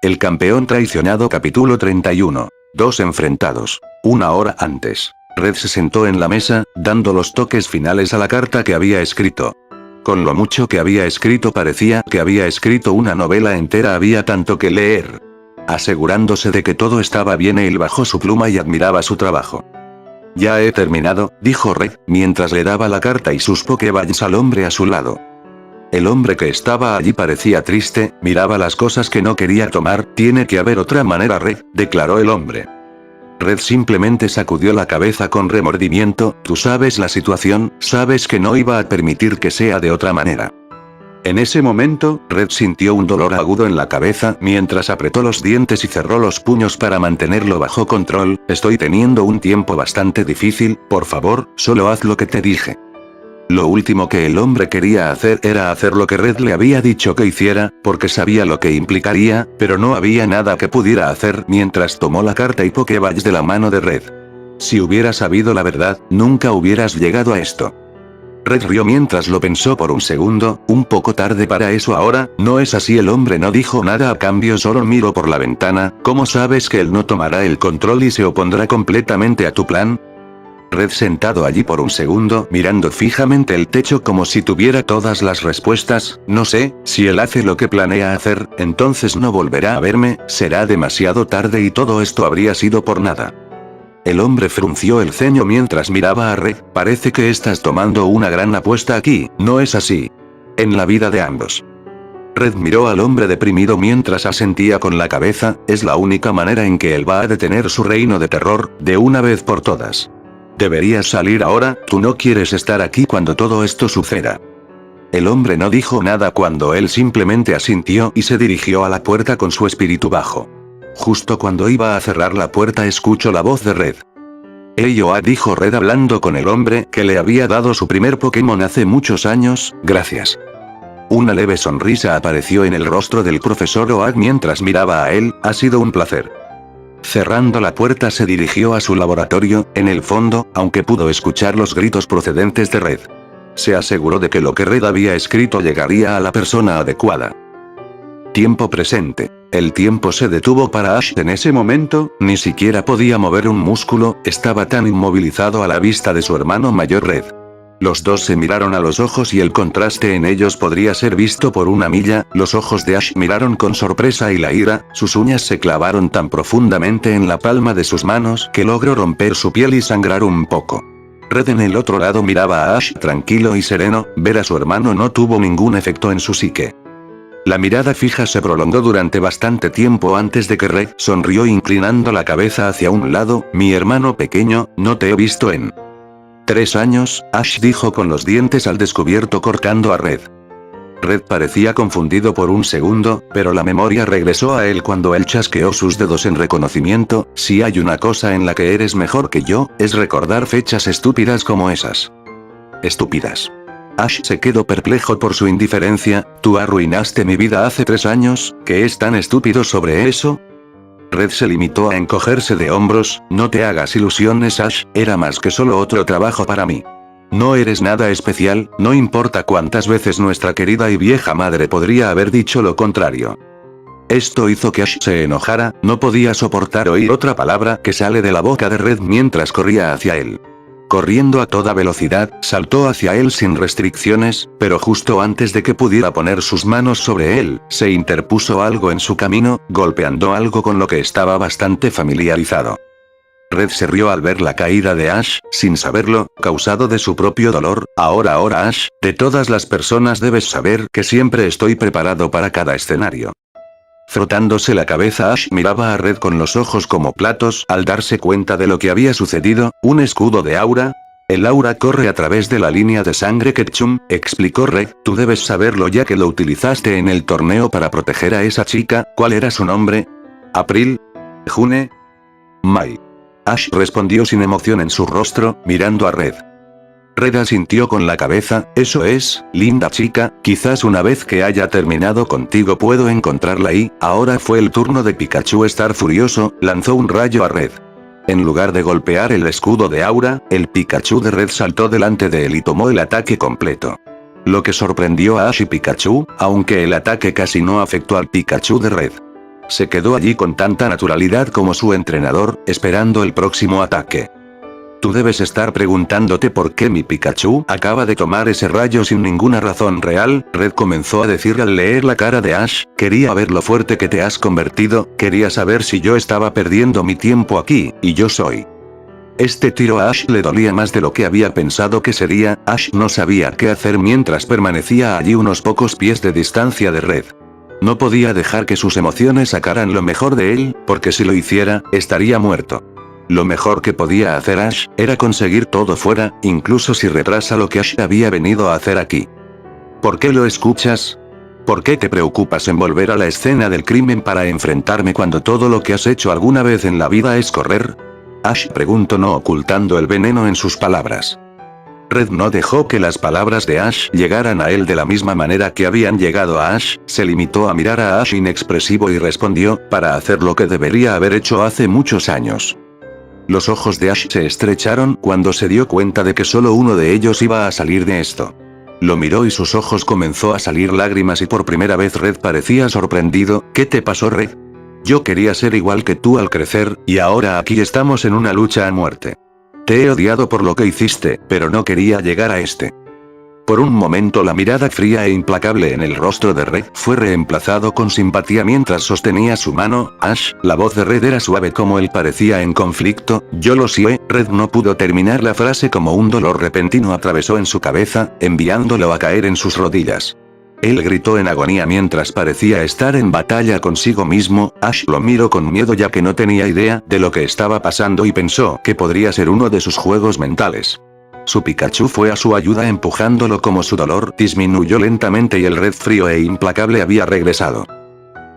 El campeón traicionado capítulo 31. Dos enfrentados. Una hora antes. Red se sentó en la mesa, dando los toques finales a la carta que había escrito. Con lo mucho que había escrito parecía que había escrito una novela entera, había tanto que leer. Asegurándose de que todo estaba bien, él bajó su pluma y admiraba su trabajo. Ya he terminado, dijo Red, mientras le daba la carta y sus Pokéballs al hombre a su lado. El hombre que estaba allí parecía triste, miraba las cosas que no quería tomar. Tiene que haber otra manera, Red, declaró el hombre. Red simplemente sacudió la cabeza con remordimiento. Tú sabes la situación, sabes que no iba a permitir que sea de otra manera. En ese momento, Red sintió un dolor agudo en la cabeza, mientras apretó los dientes y cerró los puños para mantenerlo bajo control. Estoy teniendo un tiempo bastante difícil, por favor, solo haz lo que te dije. Lo último que el hombre quería hacer era hacer lo que Red le había dicho que hiciera, porque sabía lo que implicaría, pero no había nada que pudiera hacer mientras tomó la carta y Pokéballs de la mano de Red. Si hubiera sabido la verdad, nunca hubieras llegado a esto. Red rió mientras lo pensó por un segundo. Un poco tarde para eso ahora, ¿no es así? El hombre no dijo nada a cambio, solo miró por la ventana. ¿Cómo sabes que él no tomará el control y se opondrá completamente a tu plan? Red sentado allí por un segundo, mirando fijamente el techo como si tuviera todas las respuestas. No sé, si él hace lo que planea hacer, entonces no volverá a verme, será demasiado tarde y todo esto habría sido por nada. El hombre frunció el ceño mientras miraba a Red. Parece que estás tomando una gran apuesta aquí, ¿no es así? En la vida de ambos. Red miró al hombre deprimido mientras asentía con la cabeza. Es la única manera en que él va a detener su reino de terror, de una vez por todas. Deberías salir ahora, tú no quieres estar aquí cuando todo esto suceda. El hombre no dijo nada cuando él simplemente asintió y se dirigió a la puerta con su espíritu bajo. Justo cuando iba a cerrar la puerta escuchó la voz de Red. Eyoa, dijo Red hablando con el hombre que le había dado su primer Pokémon hace muchos años. Gracias. Una leve sonrisa apareció en el rostro del profesor Oak mientras miraba a él. Ha sido un placer. Cerrando la puerta se dirigió a su laboratorio. En el fondo, aunque pudo escuchar los gritos procedentes de Red, se aseguró de que lo que Red había escrito llegaría a la persona adecuada. Tiempo presente. El tiempo se detuvo para Ash en ese momento, ni siquiera podía mover un músculo, estaba tan inmovilizado a la vista de su hermano mayor Red. Los dos se miraron a los ojos y el contraste en ellos podría ser visto por una milla. Los ojos de Ash miraron con sorpresa y la ira, sus uñas se clavaron tan profundamente en la palma de sus manos que logró romper su piel y sangrar un poco. Red en el otro lado miraba a Ash tranquilo y sereno. Ver a su hermano no tuvo ningún efecto en su psique. La mirada fija se prolongó durante bastante tiempo antes de que Red sonrió inclinando la cabeza hacia un lado. Mi hermano pequeño, no te he visto en 3 años, Ash dijo con los dientes al descubierto cortando a Red. Red parecía confundido por un segundo, pero la memoria regresó a él cuando él chasqueó sus dedos en reconocimiento. Si hay una cosa en la que eres mejor que yo, es recordar fechas estúpidas como esas. Estúpidas. Ash se quedó perplejo por su indiferencia. ¿Tú arruinaste mi vida hace 3 años? ¿Qué es tan estúpido sobre eso? Red se limitó a encogerse de hombros. No te hagas ilusiones, Ash, era más que solo otro trabajo para mí. No eres nada especial, no importa cuántas veces nuestra querida y vieja madre podría haber dicho lo contrario. Esto hizo que Ash se enojara, no podía soportar oír otra palabra que sale de la boca de Red mientras corría hacia él. Corriendo a toda velocidad, saltó hacia él sin restricciones, pero justo antes de que pudiera poner sus manos sobre él, se interpuso algo en su camino, golpeando algo con lo que estaba bastante familiarizado. Red se rió al ver la caída de Ash, sin saberlo, causado de su propio dolor. Ahora Ash, de todas las personas debes saber que siempre estoy preparado para cada escenario. Frotándose la cabeza, Ash miraba a Red con los ojos como platos al darse cuenta de lo que había sucedido. ¿Un escudo de aura? El aura corre a través de la línea de sangre Ketchum, explicó Red. Tú debes saberlo ya que lo utilizaste en el torneo para proteger a esa chica. ¿Cuál era su nombre? ¿April? ¿June? Mai. Ash respondió sin emoción en su rostro, mirando a Red. Red asintió con la cabeza. Eso es, linda chica, quizás una vez que haya terminado contigo puedo encontrarla y, ahora fue el turno de Pikachu estar furioso, lanzó un rayo a Red. En lugar de golpear el escudo de aura, el Pikachu de Red saltó delante de él y tomó el ataque completo. Lo que sorprendió a Ash y Pikachu, aunque el ataque casi no afectó al Pikachu de Red. se quedó allí con tanta naturalidad como su entrenador, esperando el próximo ataque. Tú debes estar preguntándote por qué mi Pikachu acaba de tomar ese rayo sin ninguna razón real, Red comenzó a decir al leer la cara de Ash, quería ver lo fuerte que te has convertido, quería saber si yo estaba perdiendo mi tiempo aquí, y yo soy. Este tiro a Ash le dolía más de lo que había pensado que sería, Ash no sabía qué hacer mientras permanecía allí unos pocos pies de distancia de Red. No podía dejar que sus emociones sacaran lo mejor de él, porque si lo hiciera, estaría muerto. Lo mejor que podía hacer Ash, era conseguir todo fuera, incluso si retrasa lo que Ash había venido a hacer aquí. ¿Por qué lo escuchas? ¿Por qué te preocupas en volver a la escena del crimen para enfrentarme cuando todo lo que has hecho alguna vez en la vida es correr? Ash preguntó, no ocultando el veneno en sus palabras. Red no dejó que las palabras de Ash llegaran a él de la misma manera que habían llegado a Ash, se limitó a mirar a Ash inexpresivo y respondió, para hacer lo que debería haber hecho hace muchos años. Los ojos de Ash se estrecharon cuando se dio cuenta de que solo uno de ellos iba a salir de esto. Lo miró y sus ojos comenzó a salir lágrimas y por primera vez Red parecía sorprendido. ¿Qué te pasó, Red? Yo quería ser igual que tú al crecer, y ahora aquí estamos en una lucha a muerte. Te he odiado por lo que hiciste, pero no quería llegar a este. Por un momento la mirada fría e implacable en el rostro de Red fue reemplazado con simpatía mientras sostenía su mano. Ash, la voz de Red era suave como él parecía en conflicto. Yo lo sé. Red no pudo terminar la frase como un dolor repentino atravesó en su cabeza, enviándolo a caer en sus rodillas. Él gritó en agonía mientras parecía estar en batalla consigo mismo. Ash lo miró con miedo ya que no tenía idea de lo que estaba pasando y pensó que podría ser uno de sus juegos mentales. Su Pikachu fue a su ayuda empujándolo como su dolor disminuyó lentamente y el Red frío e implacable había regresado.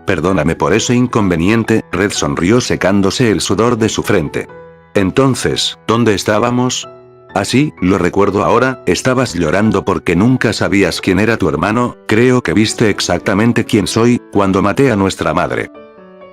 Perdóname por ese inconveniente, Red sonrió secándose el sudor de su frente. Entonces, ¿dónde estábamos? Así, lo recuerdo ahora, estabas llorando porque nunca sabías quién era tu hermano, creo que viste exactamente quién soy, cuando maté a nuestra madre.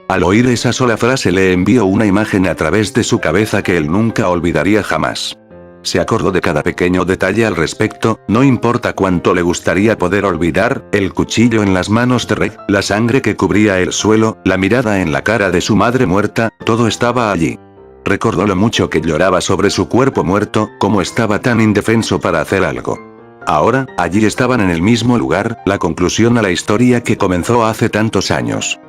Al oír esa sola frase le envió una imagen a través de su cabeza que él nunca olvidaría jamás. Se acordó de cada pequeño detalle al respecto, no importa cuánto le gustaría poder olvidar, el cuchillo en las manos de Red, la sangre que cubría el suelo, la mirada en la cara de su madre muerta, todo estaba allí. Recordó lo mucho que lloraba sobre su cuerpo muerto, cómo estaba tan indefenso para hacer algo. Ahora, allí estaban en el mismo lugar, la conclusión a la historia que comenzó hace tantos años.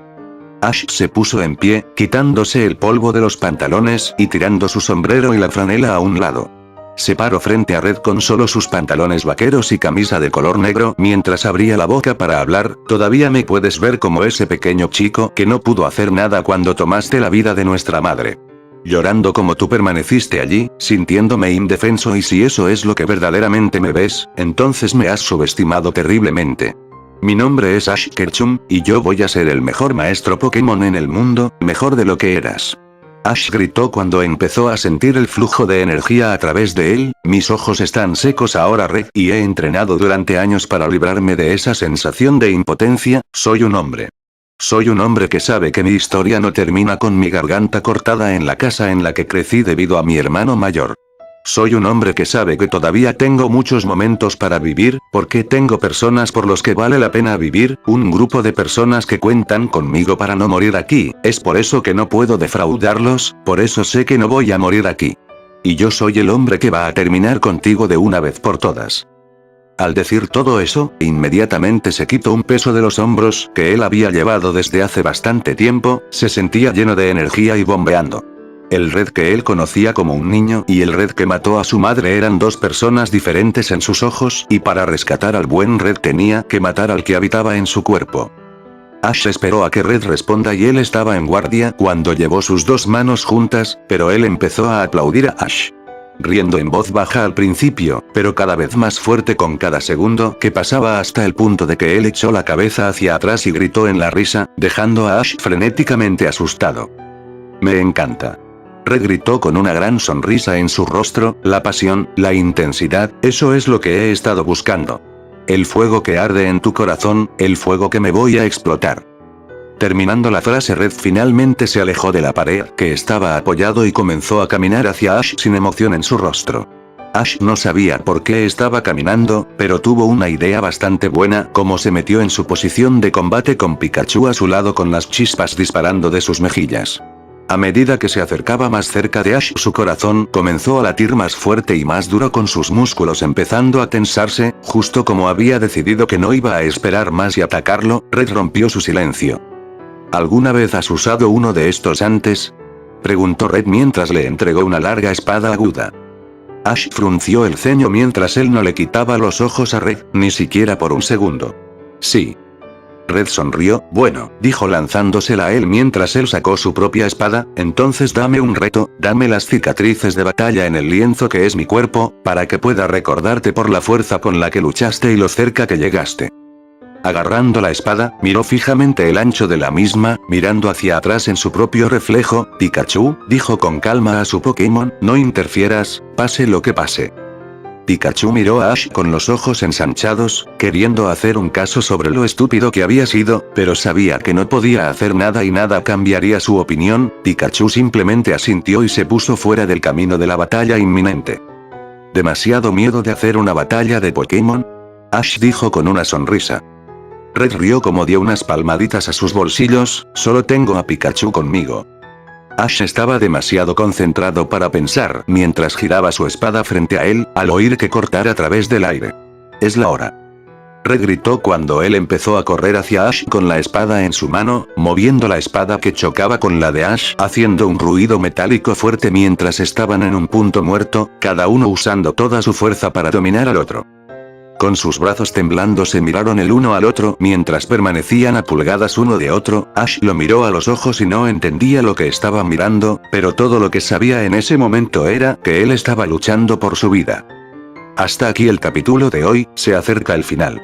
Ash se puso en pie, quitándose el polvo de los pantalones y tirando su sombrero y la franela a un lado. Se paró frente a Red con solo sus pantalones vaqueros y camisa de color negro mientras abría la boca para hablar. Todavía me puedes ver como ese pequeño chico que no pudo hacer nada cuando tomaste la vida de nuestra madre. Llorando como tú permaneciste allí, sintiéndome indefenso y si eso es lo que verdaderamente me ves, entonces me has subestimado terriblemente. Mi nombre es Ash Ketchum, y yo voy a ser el mejor maestro Pokémon en el mundo, mejor de lo que eras. Ash gritó cuando empezó a sentir el flujo de energía a través de él, mis ojos están secos ahora Red, y he entrenado durante años para librarme de esa sensación de impotencia, soy un hombre. Soy un hombre que sabe que mi historia no termina con mi garganta cortada en la casa en la que crecí debido a mi hermano mayor. Soy un hombre que sabe que todavía tengo muchos momentos para vivir, porque tengo personas por los que vale la pena vivir, un grupo de personas que cuentan conmigo para no morir aquí, es por eso que no puedo defraudarlos, por eso sé que no voy a morir aquí. Y yo soy el hombre que va a terminar contigo de una vez por todas. Al decir todo eso, inmediatamente se quitó un peso de los hombros que él había llevado desde hace bastante tiempo, se sentía lleno de energía y bombeando. El Red que él conocía como un niño y el Red que mató a su madre eran dos personas diferentes en sus ojos y para rescatar al buen Red tenía que matar al que habitaba en su cuerpo. Ash esperó a que Red responda y él estaba en guardia cuando llevó sus dos manos juntas, pero él empezó a aplaudir a Ash. Riendo en voz baja al principio, pero cada vez más fuerte con cada segundo que pasaba hasta el punto de que él echó la cabeza hacia atrás y gritó en la risa, dejando a Ash frenéticamente asustado. Me encanta. Red gritó con una gran sonrisa en su rostro, la pasión, la intensidad, eso es lo que he estado buscando. El fuego que arde en tu corazón, el fuego que me voy a explotar. Terminando la frase Red finalmente se alejó de la pared que estaba apoyado y comenzó a caminar hacia Ash sin emoción en su rostro. Ash no sabía por qué estaba caminando, pero tuvo una idea bastante buena, como se metió en su posición de combate con Pikachu a su lado con las chispas disparando de sus mejillas. A medida que se acercaba más cerca de Ash, su corazón comenzó a latir más fuerte y más duro, con sus músculos empezando a tensarse. Justo como había decidido que no iba a esperar más y atacarlo, Red rompió su silencio. ¿Alguna vez has usado uno de estos antes?, preguntó Red mientras le entregó una larga espada aguda. Ash frunció el ceño mientras él no le quitaba los ojos a Red, ni siquiera por un segundo. Sí. Red sonrió. Bueno, dijo lanzándosela a él mientras él sacó su propia espada. Entonces dame un reto, dame las cicatrices de batalla en el lienzo que es mi cuerpo, para que pueda recordarte por la fuerza con la que luchaste y lo cerca que llegaste. Agarrando la espada, miró fijamente el ancho de la misma, mirando hacia atrás en su propio reflejo. Pikachu, dijo con calma a su Pokémon, no interfieras, pase lo que pase. Pikachu miró a Ash con los ojos ensanchados, queriendo hacer un caso sobre lo estúpido que había sido, pero sabía que no podía hacer nada y nada cambiaría su opinión. Pikachu simplemente asintió y se puso fuera del camino de la batalla inminente. ¿Demasiado miedo de hacer una batalla de Pokémon?, Ash dijo con una sonrisa. Red rió como dio unas palmaditas a sus bolsillos. Solo tengo a Pikachu conmigo. Ash estaba demasiado concentrado para pensar mientras giraba su espada frente a él, al oír que cortara a través del aire. Es la hora. Red gritó cuando él empezó a correr hacia Ash con la espada en su mano, moviendo la espada que chocaba con la de Ash, haciendo un ruido metálico fuerte mientras estaban en un punto muerto, cada uno usando toda su fuerza para dominar al otro. Con sus brazos temblando se miraron el uno al otro mientras permanecían a pulgadas uno de otro. Ash lo miró a los ojos y no entendía lo que estaba mirando, pero todo lo que sabía en ese momento era que él estaba luchando por su vida. Hasta aquí el capítulo de hoy, se acerca el final.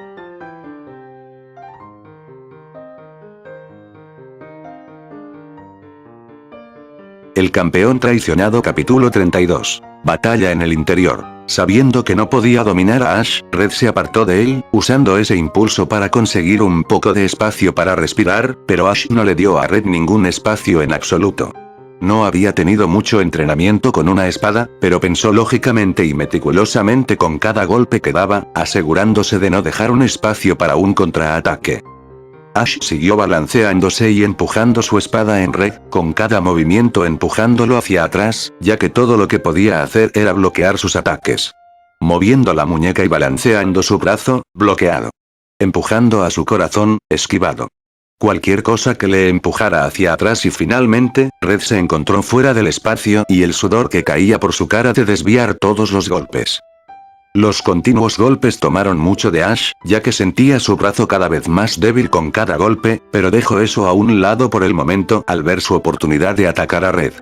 El campeón traicionado. Capítulo 32. Batalla en el interior. Sabiendo que no podía dominar a Ash, Red se apartó de él, usando ese impulso para conseguir un poco de espacio para respirar, pero Ash no le dio a Red ningún espacio en absoluto. No había tenido mucho entrenamiento con una espada, pero pensó lógicamente y meticulosamente con cada golpe que daba, asegurándose de no dejar un espacio para un contraataque. Ash siguió balanceándose y empujando su espada en Red, con cada movimiento empujándolo hacia atrás, ya que todo lo que podía hacer era bloquear sus ataques. Moviendo la muñeca y balanceando su brazo, bloqueado. Empujando a su corazón, esquivado. Cualquier cosa que le empujara hacia atrás y finalmente, Red se encontró fuera del espacio y el sudor que caía por su cara de desviar todos los golpes. Los continuos golpes tomaron mucho de Ash, ya que sentía su brazo cada vez más débil con cada golpe, pero dejó eso a un lado por el momento al ver su oportunidad de atacar a Red.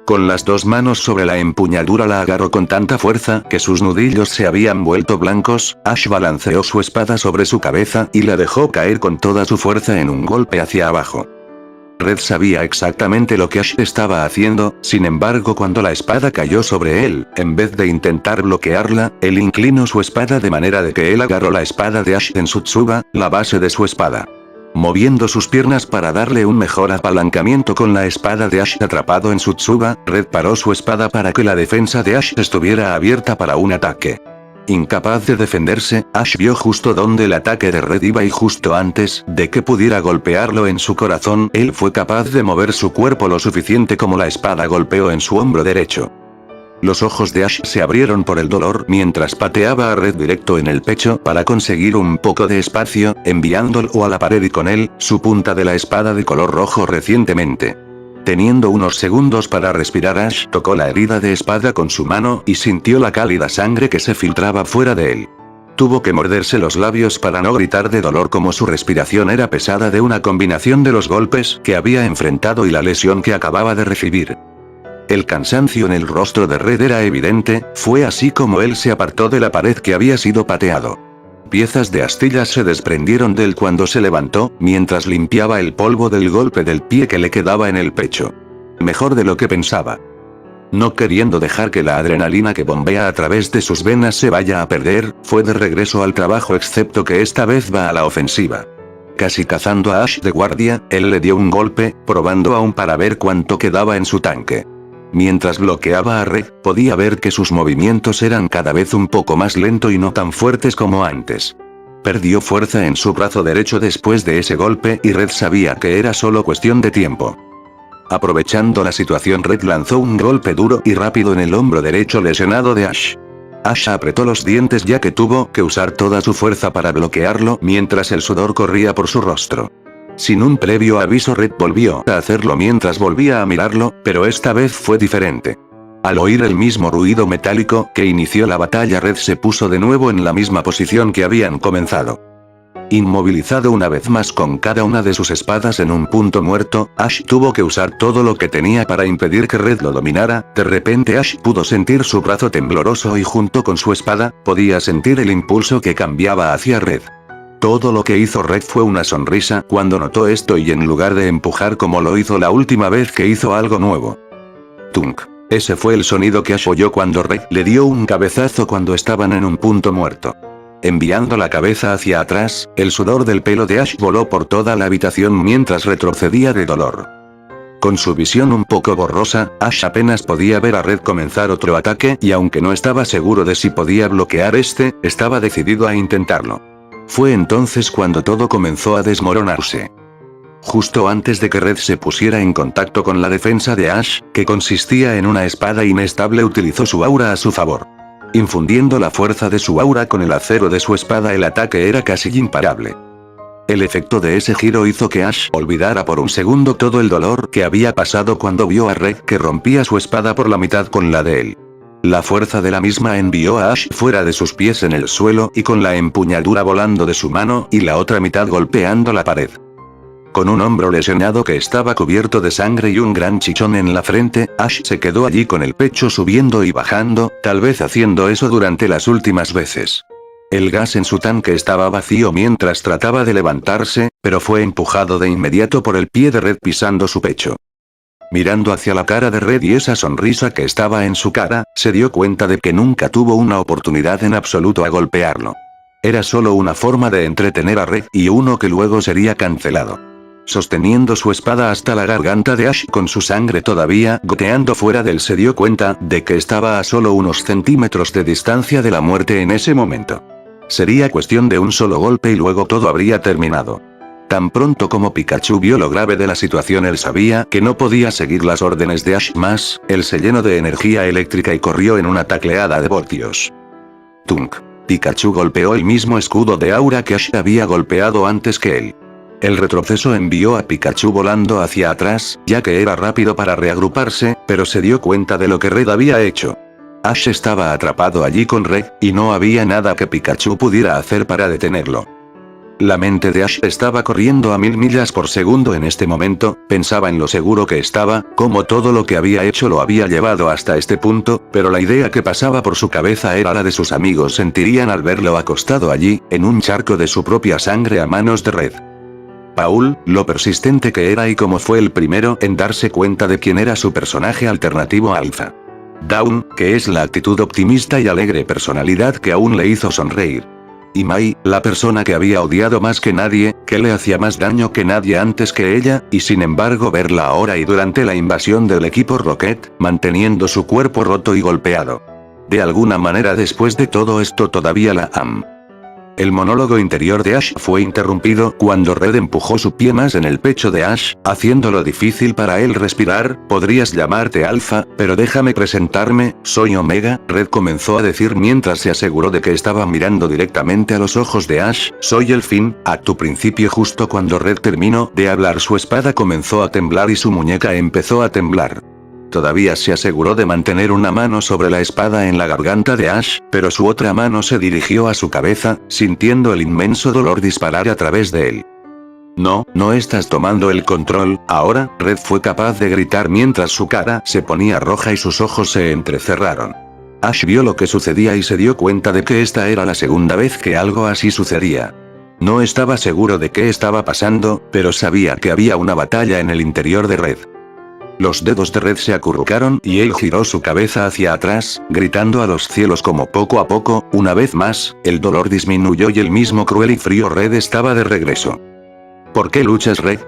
Con las dos manos sobre la empuñadura la agarró con tanta fuerza que sus nudillos se habían vuelto blancos. Ash balanceó su espada sobre su cabeza y la dejó caer con toda su fuerza en un golpe hacia abajo. Red sabía exactamente lo que Ash estaba haciendo, sin embargo cuando la espada cayó sobre él, en vez de intentar bloquearla, él inclinó su espada de manera de que él agarró la espada de Ash en su tsuba, la base de su espada. Moviendo sus piernas para darle un mejor apalancamiento con la espada de Ash atrapado en su tsuba, Red paró su espada para que la defensa de Ash estuviera abierta para un ataque. Incapaz de defenderse, Ash vio justo donde el ataque de Red iba y justo antes de que pudiera golpearlo en su corazón, él fue capaz de mover su cuerpo lo suficiente como la espada golpeó en su hombro derecho. Los ojos de Ash se abrieron por el dolor mientras pateaba a Red directo en el pecho para conseguir un poco de espacio, enviándolo a la pared y con él, su punta de la espada de color rojo recientemente. Teniendo unos segundos para respirar, Ash tocó la herida de espada con su mano y sintió la cálida sangre que se filtraba fuera de él. Tuvo que morderse los labios para no gritar de dolor como su respiración era pesada de una combinación de los golpes que había enfrentado y la lesión que acababa de recibir. El cansancio en el rostro de Red era evidente, fue así como él se apartó de la pared que había sido pateado. Piezas de astillas se desprendieron de él cuando se levantó, mientras limpiaba el polvo del golpe del pie que le quedaba en el pecho. Mejor de lo que pensaba. No queriendo dejar que la adrenalina que bombea a través de sus venas se vaya a perder, fue de regreso al trabajo excepto que esta vez va a la ofensiva. Casi cazando a Ash de guardia, él le dio un golpe, probando aún para ver cuánto quedaba en su tanque. Mientras bloqueaba a Red, podía ver que sus movimientos eran cada vez un poco más lento y no tan fuertes como antes. Perdió fuerza en su brazo derecho después de ese golpe y Red sabía que era solo cuestión de tiempo. Aprovechando la situación, Red lanzó un golpe duro y rápido en el hombro derecho lesionado de Ash. Ash apretó los dientes ya que tuvo que usar toda su fuerza para bloquearlo mientras el sudor corría por su rostro. Sin un previo aviso, Red volvió a hacerlo mientras volvía a mirarlo, pero esta vez fue diferente. Al oír el mismo ruido metálico que inició la batalla, Red se puso de nuevo en la misma posición que habían comenzado. Inmovilizado una vez más con cada una de sus espadas en un punto muerto, Ash tuvo que usar todo lo que tenía para impedir que Red lo dominara. De repente Ash pudo sentir su brazo tembloroso y junto con su espada, podía sentir el impulso que cambiaba hacia Red. Todo lo que hizo Red fue una sonrisa cuando notó esto y en lugar de empujar como lo hizo la última vez que hizo algo nuevo. Tunk. Ese fue el sonido que Ash oyó cuando Red le dio un cabezazo cuando estaban en un punto muerto. Enviando la cabeza hacia atrás, el sudor del pelo de Ash voló por toda la habitación mientras retrocedía de dolor. Con su visión un poco borrosa, Ash apenas podía ver a Red comenzar otro ataque y aunque no estaba seguro de si podía bloquear este, estaba decidido a intentarlo. Fue entonces cuando todo comenzó a desmoronarse. Justo antes de que Red se pusiera en contacto con la defensa de Ash, que consistía en una espada inestable, utilizó su aura a su favor. Infundiendo la fuerza de su aura con el acero de su espada, el ataque era casi imparable. El efecto de ese giro hizo que Ash olvidara por un segundo todo el dolor que había pasado cuando vio a Red que rompía su espada por la mitad con la de él. La fuerza de la misma envió a Ash fuera de sus pies en el suelo y con la empuñadura volando de su mano y la otra mitad golpeando la pared. Con un hombro lesionado que estaba cubierto de sangre y un gran chichón en la frente, Ash se quedó allí con el pecho subiendo y bajando, tal vez haciendo eso durante las últimas veces. El gas en su tanque estaba vacío mientras trataba de levantarse, pero fue empujado de inmediato por el pie de Red pisando su pecho. Mirando hacia la cara de Red y esa sonrisa que estaba en su cara, se dio cuenta de que nunca tuvo una oportunidad en absoluto a golpearlo. Era solo una forma de entretener a Red y uno que luego sería cancelado. Sosteniendo su espada hasta la garganta de Ash con su sangre todavía goteando fuera de él, se dio cuenta de que estaba a solo unos centímetros de distancia de la muerte en ese momento. Sería cuestión de un solo golpe y luego todo habría terminado. Tan pronto como Pikachu vio lo grave de la situación, él sabía que no podía seguir las órdenes de Ash más. Él se llenó de energía eléctrica y corrió en una tacleada de voltios. Tunk. Pikachu golpeó el mismo escudo de aura que Ash había golpeado antes que él. El retroceso envió a Pikachu volando hacia atrás, ya que era rápido para reagruparse, pero se dio cuenta de lo que Red había hecho. Ash estaba atrapado allí con Red, y no había nada que Pikachu pudiera hacer para detenerlo. La mente de Ash estaba corriendo a 1000 millas por segundo en este momento, pensaba en lo seguro que estaba, cómo todo lo que había hecho lo había llevado hasta este punto, pero la idea que pasaba por su cabeza era la de sus amigos sentirían al verlo acostado allí, en un charco de su propia sangre a manos de Red. Paul, lo persistente que era y cómo fue el primero en darse cuenta de quién era su personaje alternativo alfa. Dawn, que es la actitud optimista y alegre personalidad que aún le hizo sonreír. Y Mai, la persona que había odiado más que nadie, que le hacía más daño que nadie antes que ella, y sin embargo verla ahora y durante la invasión del equipo Rocket, manteniendo su cuerpo roto y golpeado. De alguna manera después de todo esto todavía la am. El monólogo interior de Ash fue interrumpido cuando Red empujó su pie más en el pecho de Ash, haciéndolo difícil para él respirar. Podrías llamarte Alpha, pero déjame presentarme, soy Omega, Red comenzó a decir mientras se aseguró de que estaba mirando directamente a los ojos de Ash. Soy el fin, a tu principio. Justo cuando Red terminó de hablar, su espada comenzó a temblar y su muñeca empezó a temblar. Todavía se aseguró de mantener una mano sobre la espada en la garganta de Ash, pero su otra mano se dirigió a su cabeza, sintiendo el inmenso dolor disparar a través de él. No, no estás tomando el control, ahora. Red fue capaz de gritar mientras su cara se ponía roja y sus ojos se entrecerraron. Ash vio lo que sucedía y se dio cuenta de que esta era la segunda vez que algo así sucedía. No estaba seguro de qué estaba pasando, pero sabía que había una batalla en el interior de Red. Los dedos de Red se acurrucaron y él giró su cabeza hacia atrás, gritando a los cielos como poco a poco, una vez más, el dolor disminuyó y el mismo cruel y frío Red estaba de regreso. ¿Por qué luchas, Red?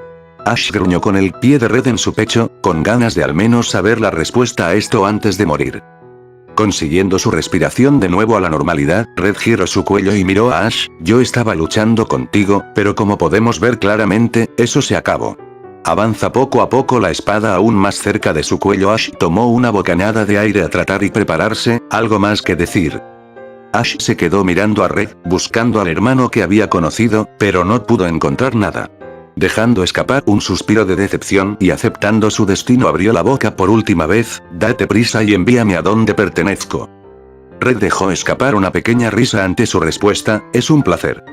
Ash gruñó con el pie de Red en su pecho, con ganas de al menos saber la respuesta a esto antes de morir. Consiguiendo su respiración de nuevo a la normalidad, Red giró su cuello y miró a Ash. Yo estaba luchando contigo, pero como podemos ver claramente, eso se acabó. Avanza poco a poco la espada aún más cerca de su cuello. Ash tomó una bocanada de aire a tratar y prepararse, algo más que decir. Ash se quedó mirando a Red, buscando al hermano que había conocido, pero no pudo encontrar nada. Dejando escapar un suspiro de decepción y aceptando su destino abrió la boca por última vez, date prisa y envíame a donde pertenezco. Red dejó escapar una pequeña risa ante su respuesta, es un placer.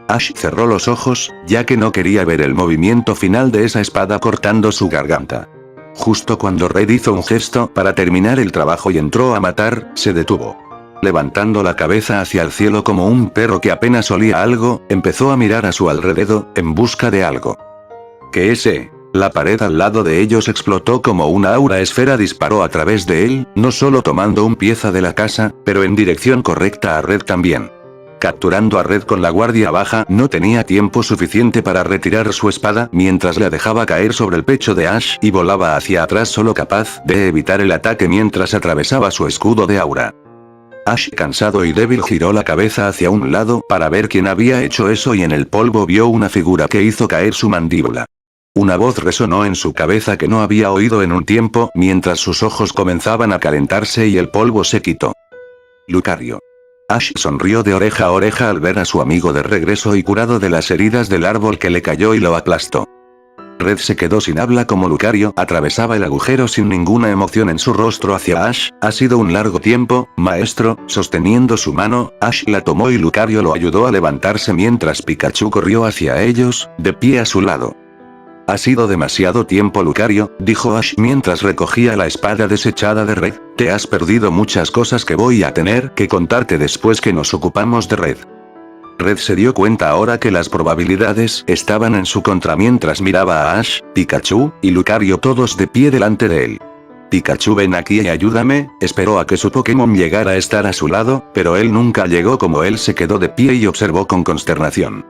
Ash cerró los ojos, ya que no quería ver el movimiento final de esa espada cortando su garganta. Justo cuando Red hizo un gesto para terminar el trabajo y entró a matar, se detuvo. Levantando la cabeza hacia el cielo como un perro que apenas olía algo, empezó a mirar a su alrededor, en busca de algo. ¿Qué es? La pared al lado de ellos explotó como una aura esfera disparó a través de él, no solo tomando un pieza de la casa, pero en dirección correcta a Red también. Capturando a Red con la guardia baja, no tenía tiempo suficiente para retirar su espada, mientras la dejaba caer sobre el pecho de Ash y volaba hacia atrás solo capaz de evitar el ataque mientras atravesaba su escudo de aura. Ash, cansado y débil, giró la cabeza hacia un lado para ver quién había hecho eso y en el polvo vio una figura que hizo caer su mandíbula. Una voz resonó en su cabeza que no había oído en un tiempo, mientras sus ojos comenzaban a calentarse y el polvo se quitó. Lucario. Ash sonrió de oreja a oreja al ver a su amigo de regreso y curado de las heridas del árbol que le cayó y lo aplastó. Red se quedó sin habla como Lucario atravesaba el agujero sin ninguna emoción en su rostro hacia Ash. Ha sido un largo tiempo, maestro. Sosteniendo su mano, Ash la tomó y Lucario lo ayudó a levantarse mientras Pikachu corrió hacia ellos, de pie a su lado. Ha sido demasiado tiempo, Lucario, dijo Ash mientras recogía la espada desechada de Red. Te has perdido muchas cosas que voy a tener que contarte después que nos ocupamos de Red. Red se dio cuenta ahora que las probabilidades estaban en su contra mientras miraba a Ash, Pikachu, y Lucario todos de pie delante de él. Pikachu, ven aquí y ayúdame. Esperó a que su Pokémon llegara a estar a su lado, pero él nunca llegó. Como él se quedó de pie y observó con consternación.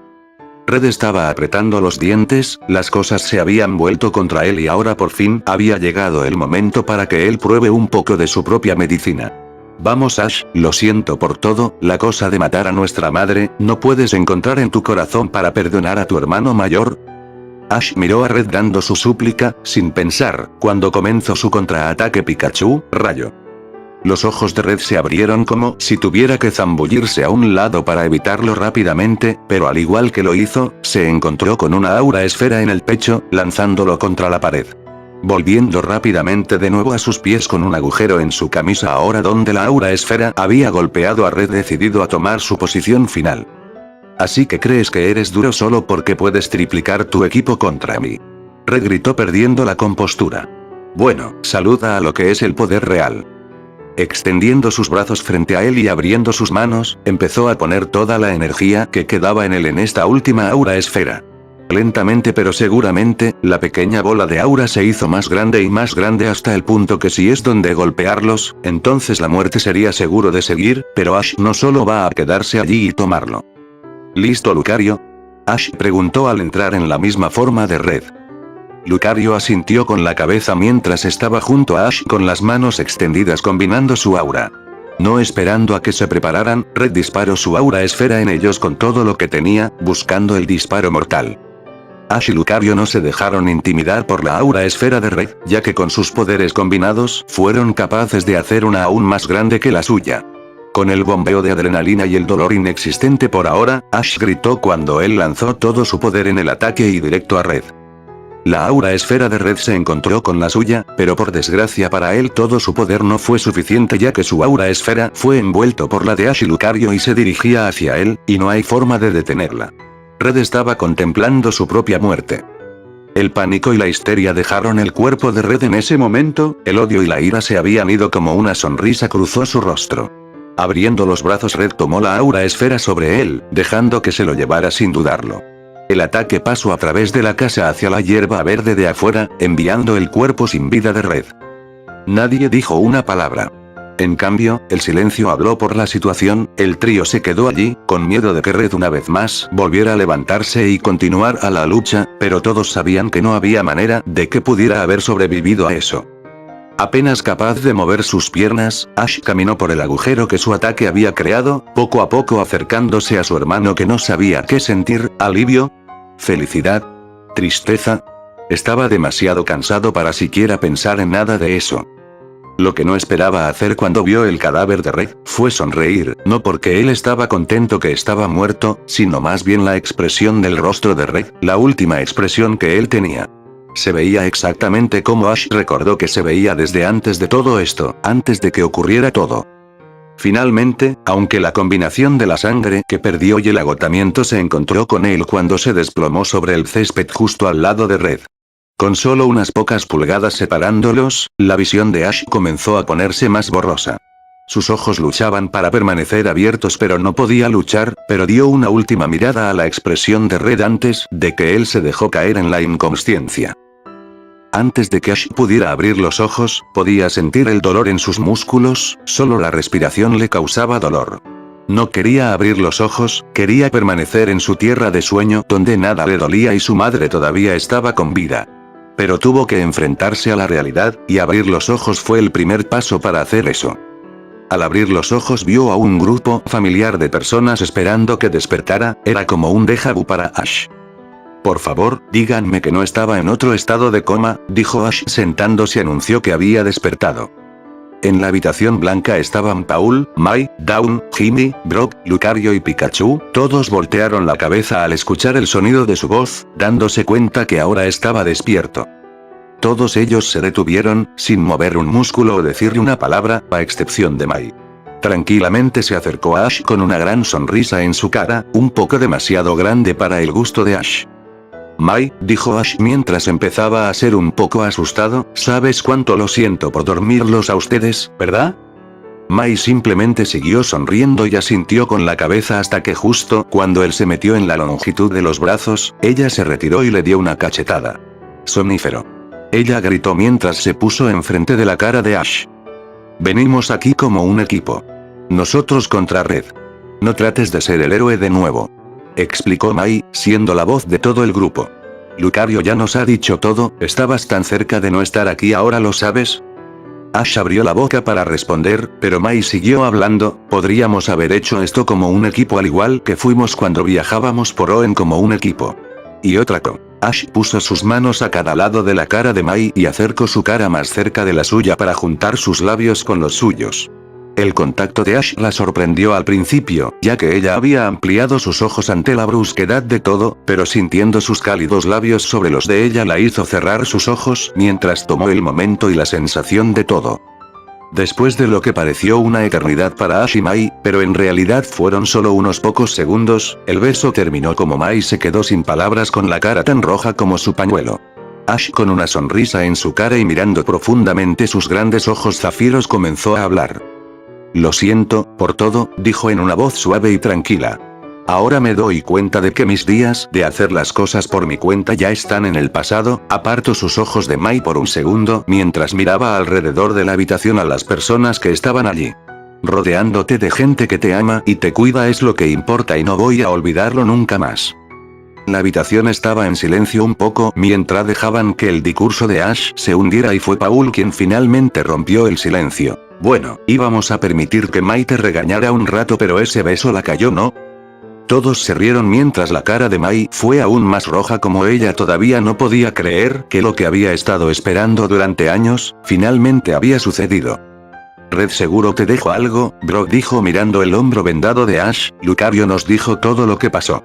Red estaba apretando los dientes, las cosas se habían vuelto contra él y ahora por fin había llegado el momento para que él pruebe un poco de su propia medicina. Vamos Ash, lo siento por todo, la cosa de matar a nuestra madre, ¿no puedes encontrar en tu corazón para perdonar a tu hermano mayor? Ash miró a Red dando su súplica, sin pensar, cuando comenzó su contraataque Pikachu, rayo. Los ojos de Red se abrieron como si tuviera que zambullirse a un lado para evitarlo rápidamente, pero al igual que lo hizo, se encontró con una aura esfera en el pecho, lanzándolo contra la pared. Volviendo rápidamente de nuevo a sus pies con un agujero en su camisa ahora donde la aura esfera había golpeado a Red decidido a tomar su posición final. Así que crees que eres duro solo porque puedes triplicar tu equipo contra mí. Red gritó perdiendo la compostura. Bueno, saluda a lo que es el poder real. Extendiendo sus brazos frente a él y abriendo sus manos, empezó a poner toda la energía que quedaba en él en esta última aura esfera. Lentamente pero seguramente, la pequeña bola de aura se hizo más grande y más grande hasta el punto que si es donde golpearlos, entonces la muerte sería seguro de seguir, pero Ash no solo va a quedarse allí y tomarlo. ¿Listo, Lucario? Ash preguntó al entrar en la misma forma de Red. Lucario asintió con la cabeza mientras estaba junto a Ash con las manos extendidas combinando su aura. No esperando a que se prepararan, Red disparó su aura esfera en ellos con todo lo que tenía, buscando el disparo mortal. Ash y Lucario no se dejaron intimidar por la aura esfera de Red, ya que con sus poderes combinados, fueron capaces de hacer una aún más grande que la suya. Con el bombeo de adrenalina y el dolor inexistente por ahora, Ash gritó cuando él lanzó todo su poder en el ataque y directo a Red. La aura esfera de Red se encontró con la suya, pero por desgracia para él todo su poder no fue suficiente ya que su aura esfera fue envuelto por la de Ash y Lucario y se dirigía hacia él, y no hay forma de detenerla. Red estaba contemplando su propia muerte. El pánico y la histeria dejaron el cuerpo de Red en ese momento, el odio y la ira se habían ido como una sonrisa cruzó su rostro. Abriendo los brazos Red tomó la aura esfera sobre él, dejando que se lo llevara sin dudarlo. El ataque pasó a través de la casa hacia la hierba verde de afuera, enviando el cuerpo sin vida de Red. Nadie dijo una palabra. En cambio, el silencio habló por la situación, el trío se quedó allí, con miedo de que Red una vez más volviera a levantarse y continuar a la lucha, pero todos sabían que no había manera de que pudiera haber sobrevivido a eso. Apenas capaz de mover sus piernas, Ash caminó por el agujero que su ataque había creado, poco a poco acercándose a su hermano que no sabía qué sentir, alivio, felicidad, tristeza. Estaba demasiado cansado para siquiera pensar en nada de eso. Lo que no esperaba hacer cuando vio el cadáver de Red, fue sonreír, no porque él estaba contento que estaba muerto, sino más bien la expresión del rostro de Red, la última expresión que él tenía. Se veía exactamente como Ash recordó que se veía desde antes de todo esto, antes de que ocurriera todo. Finalmente, aunque la combinación de la sangre que perdió y el agotamiento se encontró con él cuando se desplomó sobre el césped justo al lado de Red. Con solo unas pocas pulgadas separándolos, la visión de Ash comenzó a ponerse más borrosa. Sus ojos luchaban para permanecer abiertos pero no podía luchar, pero dio una última mirada a la expresión de Red antes de que él se dejó caer en la inconsciencia. Antes de que Ash pudiera abrir los ojos, podía sentir el dolor en sus músculos, solo la respiración le causaba dolor. No quería abrir los ojos, quería permanecer en su tierra de sueño donde nada le dolía y su madre todavía estaba con vida. Pero tuvo que enfrentarse a la realidad, y abrir los ojos fue el primer paso para hacer eso. Al abrir los ojos vio a un grupo familiar de personas esperando que despertara, era como un déjà vu para Ash. Por favor, díganme que no estaba en otro estado de coma, dijo Ash sentándose y anunció que había despertado. En la habitación blanca estaban Paul, Mai, Dawn, Jimmy, Brock, Lucario y Pikachu, todos voltearon la cabeza al escuchar el sonido de su voz, dándose cuenta que ahora estaba despierto. Todos ellos se detuvieron, sin mover un músculo o decirle una palabra, a excepción de Mai. Tranquilamente se acercó a Ash con una gran sonrisa en su cara, un poco demasiado grande para el gusto de Ash. Mai, dijo Ash mientras empezaba a ser un poco asustado, ¿sabes cuánto lo siento por dormirlos a ustedes, verdad? Mai simplemente siguió sonriendo y asintió con la cabeza hasta que justo cuando él se metió en la longitud de los brazos, ella se retiró y le dio una cachetada. Somnífero. Ella gritó mientras se puso enfrente de la cara de Ash. Venimos aquí como un equipo. Nosotros contra Red. No trates de ser el héroe de nuevo. Explicó Mai, siendo la voz de todo el grupo. Lucario ya nos ha dicho todo, estabas tan cerca de no estar aquí ahora lo sabes. Ash abrió la boca para responder, pero Mai siguió hablando, podríamos haber hecho esto como un equipo al igual que fuimos cuando viajábamos por Oen como un equipo. Y otra cosa. Ash puso sus manos a cada lado de la cara de Mai y acercó su cara más cerca de la suya para juntar sus labios con los suyos. El contacto de Ash la sorprendió al principio, ya que ella había ampliado sus ojos ante la brusquedad de todo, pero sintiendo sus cálidos labios sobre los de ella la hizo cerrar sus ojos mientras tomó el momento y la sensación de todo. Después de lo que pareció una eternidad para Ash y Mai, pero en realidad fueron solo unos pocos segundos, el beso terminó como Mai se quedó sin palabras con la cara tan roja como su pañuelo. Ash con una sonrisa en su cara y mirando profundamente sus grandes ojos zafiros comenzó a hablar. Lo siento, por todo, dijo en una voz suave y tranquila. Ahora me doy cuenta de que mis días de hacer las cosas por mi cuenta ya están en el pasado, apartó sus ojos de Mai por un segundo mientras miraba alrededor de la habitación a las personas que estaban allí. Rodeándote de gente que te ama y te cuida es lo que importa y no voy a olvidarlo nunca más. La habitación estaba en silencio un poco mientras dejaban que el discurso de Ash se hundiera y fue Paul quien finalmente rompió el silencio. Bueno, íbamos a permitir que Mai te regañara un rato pero ese beso la cayó, ¿no? Todos se rieron mientras la cara de Mai fue aún más roja como ella todavía no podía creer que lo que había estado esperando durante años, finalmente había sucedido. Red seguro te dejo algo, bro dijo mirando el hombro vendado de Ash, Lucario nos dijo todo lo que pasó.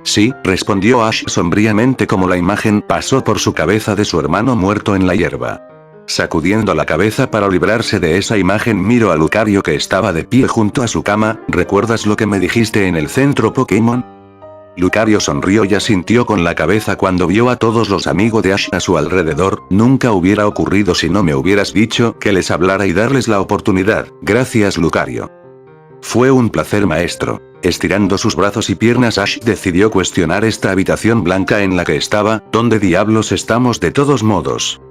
Sí, respondió Ash sombríamente como la imagen pasó por su cabeza de su hermano muerto en la hierba. Sacudiendo la cabeza para librarse de esa imagen miró a Lucario que estaba de pie junto a su cama, ¿recuerdas lo que me dijiste en el centro Pokémon? Lucario sonrió y asintió con la cabeza cuando vio a todos los amigos de Ash a su alrededor, nunca hubiera ocurrido si no me hubieras dicho que les hablara y darles la oportunidad, gracias Lucario. Fue un placer maestro. Estirando sus brazos y piernas Ash decidió cuestionar esta habitación blanca en la que estaba, ¿dónde diablos estamos de todos modos?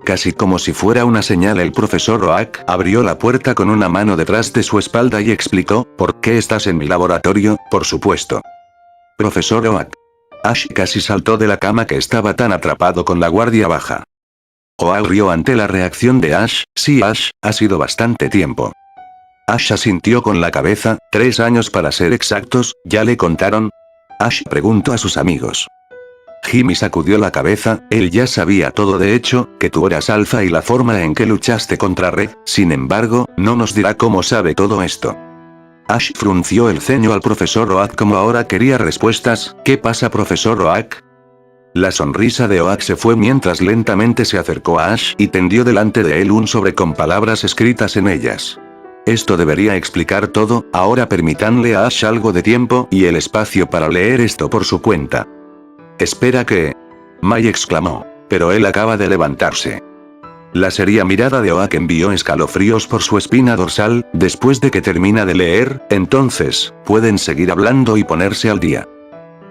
casi como si fuera una señal. El profesor Oak abrió la puerta con una mano detrás de su espalda y explicó, ¿por qué estás en mi laboratorio? Por supuesto. Profesor Oak. Ash casi saltó de la cama que estaba tan atrapado con la guardia baja. Oak rió ante la reacción de Ash. Sí, Ash, ha sido bastante tiempo. Ash asintió con la cabeza, 3 años para ser exactos, ¿ya le contaron? Ash preguntó a sus amigos. Jimmy sacudió la cabeza, él ya sabía todo, de hecho, que tú eras Alpha y la forma en que luchaste contra Red, sin embargo, no nos dirá cómo sabe todo esto. Ash frunció el ceño al profesor Oak como ahora quería respuestas. ¿Qué pasa, profesor Oak? La sonrisa de Oak se fue mientras lentamente se acercó a Ash y tendió delante de él un sobre con palabras escritas en ellas. Esto debería explicar todo, ahora permítanle a Ash algo de tiempo y el espacio para leer esto por su cuenta. Espera, ¿qué? Mai exclamó. Pero él acaba de levantarse. La seria mirada de Oak envió escalofríos por su espina dorsal. Después de que termina de leer, entonces, pueden seguir hablando y ponerse al día.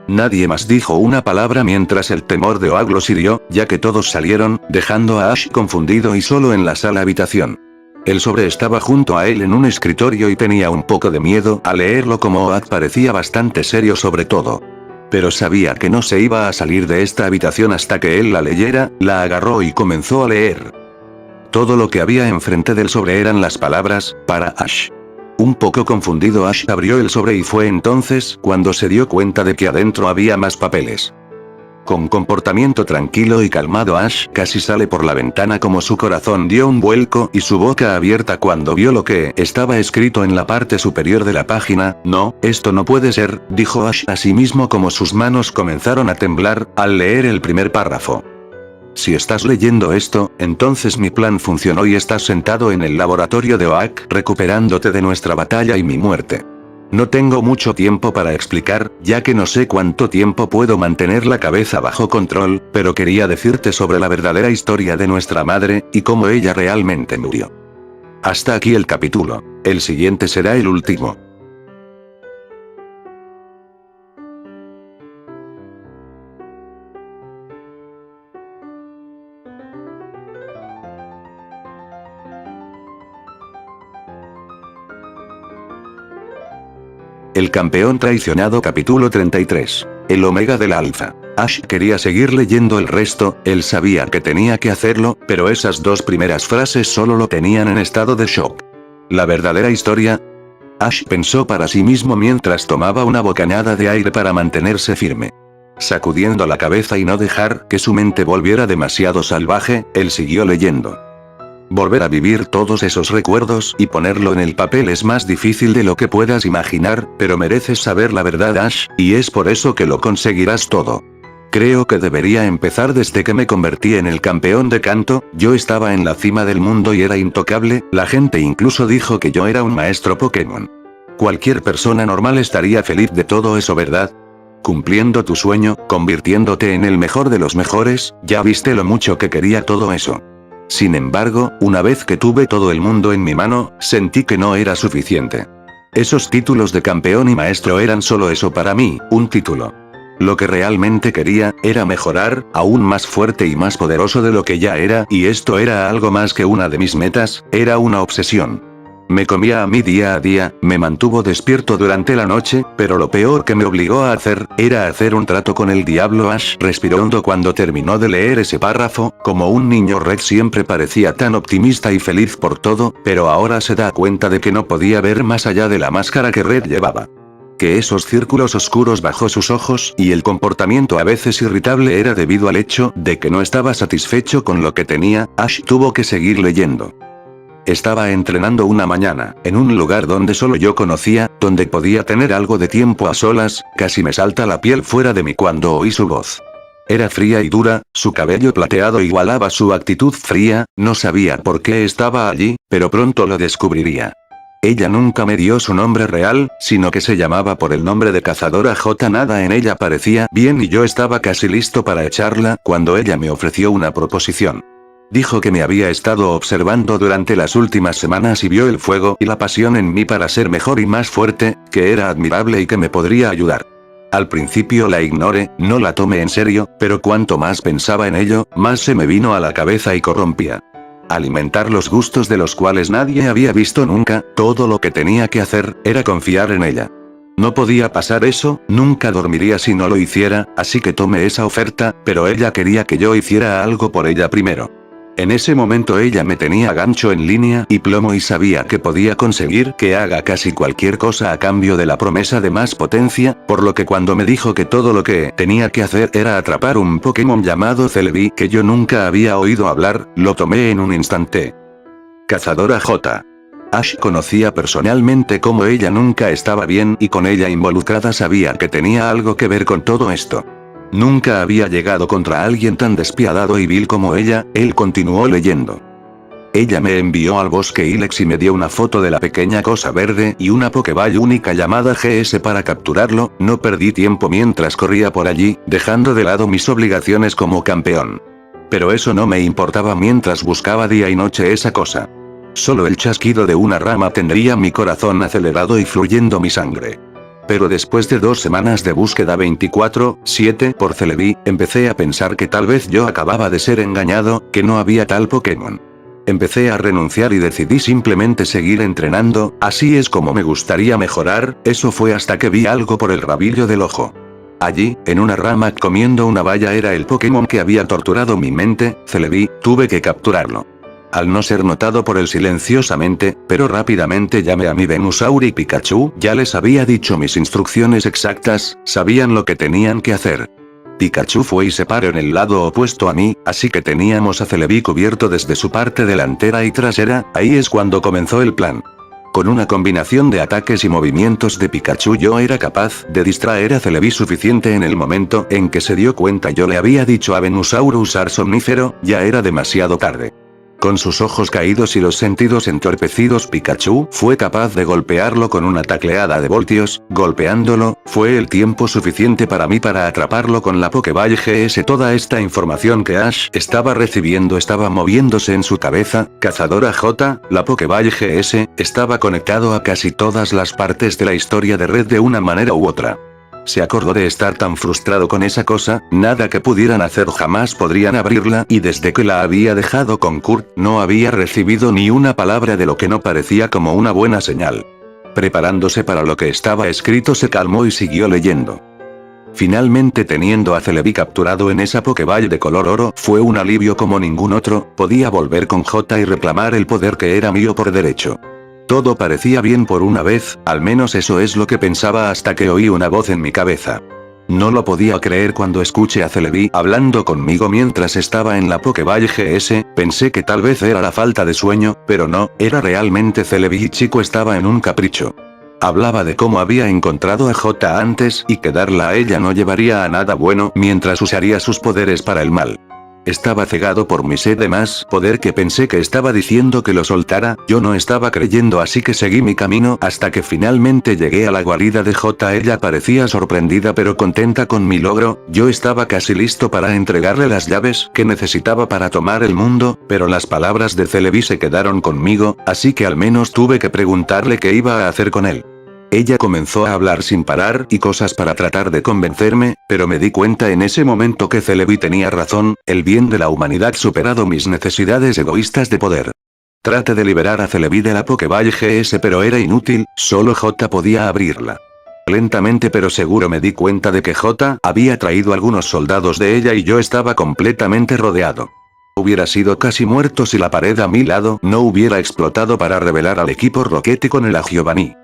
Nadie más dijo una palabra mientras el temor de Oak los hirió, ya que todos salieron, dejando a Ash confundido y solo en la sala habitación. El sobre estaba junto a él en un escritorio y tenía un poco de miedo al leerlo, como Oak parecía bastante serio sobre todo. Pero sabía que no se iba a salir de esta habitación hasta que él la leyera. La agarró y comenzó a leer. Todo lo que había enfrente del sobre eran las palabras, para Ash. Un poco confundido, Ash abrió el sobre y fue entonces cuando se dio cuenta de que adentro había más papeles. Con comportamiento tranquilo y calmado, Ash casi sale por la ventana como su corazón dio un vuelco y su boca abierta cuando vio lo que estaba escrito en la parte superior de la página. No, esto no puede ser, dijo Ash a sí mismo como sus manos comenzaron a temblar al leer el primer párrafo. Si estás leyendo esto, entonces mi plan funcionó y estás sentado en el laboratorio de Oak recuperándote de nuestra batalla y mi muerte. No tengo mucho tiempo para explicar, ya que no sé cuánto tiempo puedo mantener la cabeza bajo control, pero quería decirte sobre la verdadera historia de nuestra madre, y cómo ella realmente murió. Hasta aquí el capítulo. El siguiente será el último. El campeón traicionado, capítulo 33. El Omega del Alfa. Ash quería seguir leyendo el resto, él sabía que tenía que hacerlo, pero esas 2 primeras frases solo lo tenían en estado de shock. ¿La verdadera historia? Ash pensó para sí mismo mientras tomaba una bocanada de aire para mantenerse firme. Sacudiendo la cabeza y no dejar que su mente volviera demasiado salvaje, él siguió leyendo. Volver a vivir todos esos recuerdos y ponerlo en el papel es más difícil de lo que puedas imaginar, pero mereces saber la verdad, Ash, y es por eso que lo conseguirás todo. Creo que debería empezar desde que me convertí en el campeón de canto. Yo estaba en la cima del mundo y era intocable, la gente incluso dijo que yo era un maestro Pokémon. Cualquier persona normal estaría feliz de todo eso, ¿verdad? Cumpliendo tu sueño, convirtiéndote en el mejor de los mejores, ya viste lo mucho que quería todo eso. Sin embargo, una vez que tuve todo el mundo en mi mano, sentí que no era suficiente. Esos títulos de campeón y maestro eran solo eso para mí, un título. Lo que realmente quería, era mejorar, aún más fuerte y más poderoso de lo que ya era, y esto era algo más que una de mis metas, era una obsesión. Me comía a mí día a día, me mantuvo despierto durante la noche, pero lo peor que me obligó a hacer, era hacer un trato con el diablo. Ash respiró hondo cuando terminó de leer ese párrafo, como un niño. Red siempre parecía tan optimista y feliz por todo, pero ahora se da cuenta de que no podía ver más allá de la máscara que Red llevaba. Que esos círculos oscuros bajo sus ojos y el comportamiento a veces irritable era debido al hecho de que no estaba satisfecho con lo que tenía. Ash tuvo que seguir leyendo. Estaba entrenando una mañana, en un lugar donde solo yo conocía, donde podía tener algo de tiempo a solas. Casi me salta la piel fuera de mí cuando oí su voz. Era fría y dura, su cabello plateado igualaba su actitud fría. No sabía por qué estaba allí, pero pronto lo descubriría. Ella nunca me dio su nombre real, sino que se llamaba por el nombre de Cazadora J. Nada en ella parecía bien y yo estaba casi listo para echarla cuando ella me ofreció una proposición. Dijo que me había estado observando durante las últimas semanas y vio el fuego y la pasión en mí para ser mejor y más fuerte, que era admirable y que me podría ayudar. Al principio la ignoré, no la tomé en serio, pero cuanto más pensaba en ello, más se me vino a la cabeza y corrompía. Alimentar los gustos de los cuales nadie había visto nunca, todo lo que tenía que hacer, era confiar en ella. No podía pasar eso, nunca dormiría si no lo hiciera, así que tomé esa oferta, pero ella quería que yo hiciera algo por ella primero. En ese momento ella me tenía gancho en línea y plomo y sabía que podía conseguir que haga casi cualquier cosa a cambio de la promesa de más potencia, por lo que cuando me dijo que todo lo que tenía que hacer era atrapar un Pokémon llamado Celebi que yo nunca había oído hablar, lo tomé en un instante. Cazadora J. Ash conocía personalmente cómo ella nunca estaba bien y con ella involucrada sabía que tenía algo que ver con todo esto. Nunca había llegado contra alguien tan despiadado y vil como ella, él continuó leyendo. Ella me envió al bosque Ilex y me dio una foto de la pequeña cosa verde y una Pokéball única llamada GS para capturarlo, no perdí tiempo mientras corría por allí, dejando de lado mis obligaciones como campeón. Pero eso no me importaba mientras buscaba día y noche esa cosa. Solo el chasquido de una rama tendría mi corazón acelerado y fluyendo mi sangre. Pero después de 2 semanas de búsqueda 24/7 por Celebi, empecé a pensar que tal vez yo acababa de ser engañado, que no había tal Pokémon. Empecé a renunciar y decidí simplemente seguir entrenando, así es como me gustaría mejorar, eso fue hasta que vi algo por el rabillo del ojo. Allí, en una rama comiendo una baya era el Pokémon que había torturado mi mente, Celebi, tuve que capturarlo. Al no ser notado por él silenciosamente, pero rápidamente llamé a mi Venusaur y Pikachu, ya les había dicho mis instrucciones exactas, sabían lo que tenían que hacer. Pikachu fue y se paró en el lado opuesto a mí, así que teníamos a Celebi cubierto desde su parte delantera y trasera, ahí es cuando comenzó el plan. Con una combinación de ataques y movimientos de Pikachu yo era capaz de distraer a Celebi suficiente en el momento en que se dio cuenta yo le había dicho a Venusaur usar somnífero, ya era demasiado tarde. Con sus ojos caídos y los sentidos entorpecidos Pikachu fue capaz de golpearlo con una tacleada de voltios, golpeándolo, fue el tiempo suficiente para mí para atraparlo con la Pokéball GS. Toda esta información que Ash estaba recibiendo estaba moviéndose en su cabeza, Cazadora J, la Pokéball GS, estaba conectado a casi todas las partes de la historia de Red de una manera u otra. Se acordó de estar tan frustrado con esa cosa, nada que pudieran hacer jamás podrían abrirla y desde que la había dejado con Kurt, no había recibido ni una palabra de lo que no parecía como una buena señal. Preparándose para lo que estaba escrito se calmó y siguió leyendo. Finalmente teniendo a Celebi capturado en esa Pokéball de color oro, fue un alivio como ningún otro, podía volver con J y reclamar el poder que era mío por derecho. Todo parecía bien por una vez, al menos eso es lo que pensaba hasta que oí una voz en mi cabeza. No lo podía creer cuando escuché a Celebi hablando conmigo mientras estaba en la Pokéball GS, pensé que tal vez era la falta de sueño, pero no, era realmente Celebi y chico estaba en un capricho. Hablaba de cómo había encontrado a J antes y que darla a ella no llevaría a nada bueno mientras usaría sus poderes para el mal. Estaba cegado por mi sed de más poder que pensé que estaba diciendo que lo soltara, yo no estaba creyendo así que seguí mi camino hasta que finalmente llegué a la guarida de J. Ella parecía sorprendida pero contenta con mi logro, yo estaba casi listo para entregarle las llaves que necesitaba para tomar el mundo, pero las palabras de Celebi se quedaron conmigo, así que al menos tuve que preguntarle qué iba a hacer con él. Ella comenzó a hablar sin parar y cosas para tratar de convencerme, pero me di cuenta en ese momento que Celebi tenía razón, el bien de la humanidad superado mis necesidades egoístas de poder. Traté de liberar a Celebi de la Pokéball GS pero era inútil, solo J podía abrirla. Lentamente pero seguro me di cuenta de que J había traído algunos soldados de ella y yo estaba completamente rodeado. Hubiera sido casi muerto si la pared a mi lado no hubiera explotado para revelar al equipo Rocket con el a Giovanni.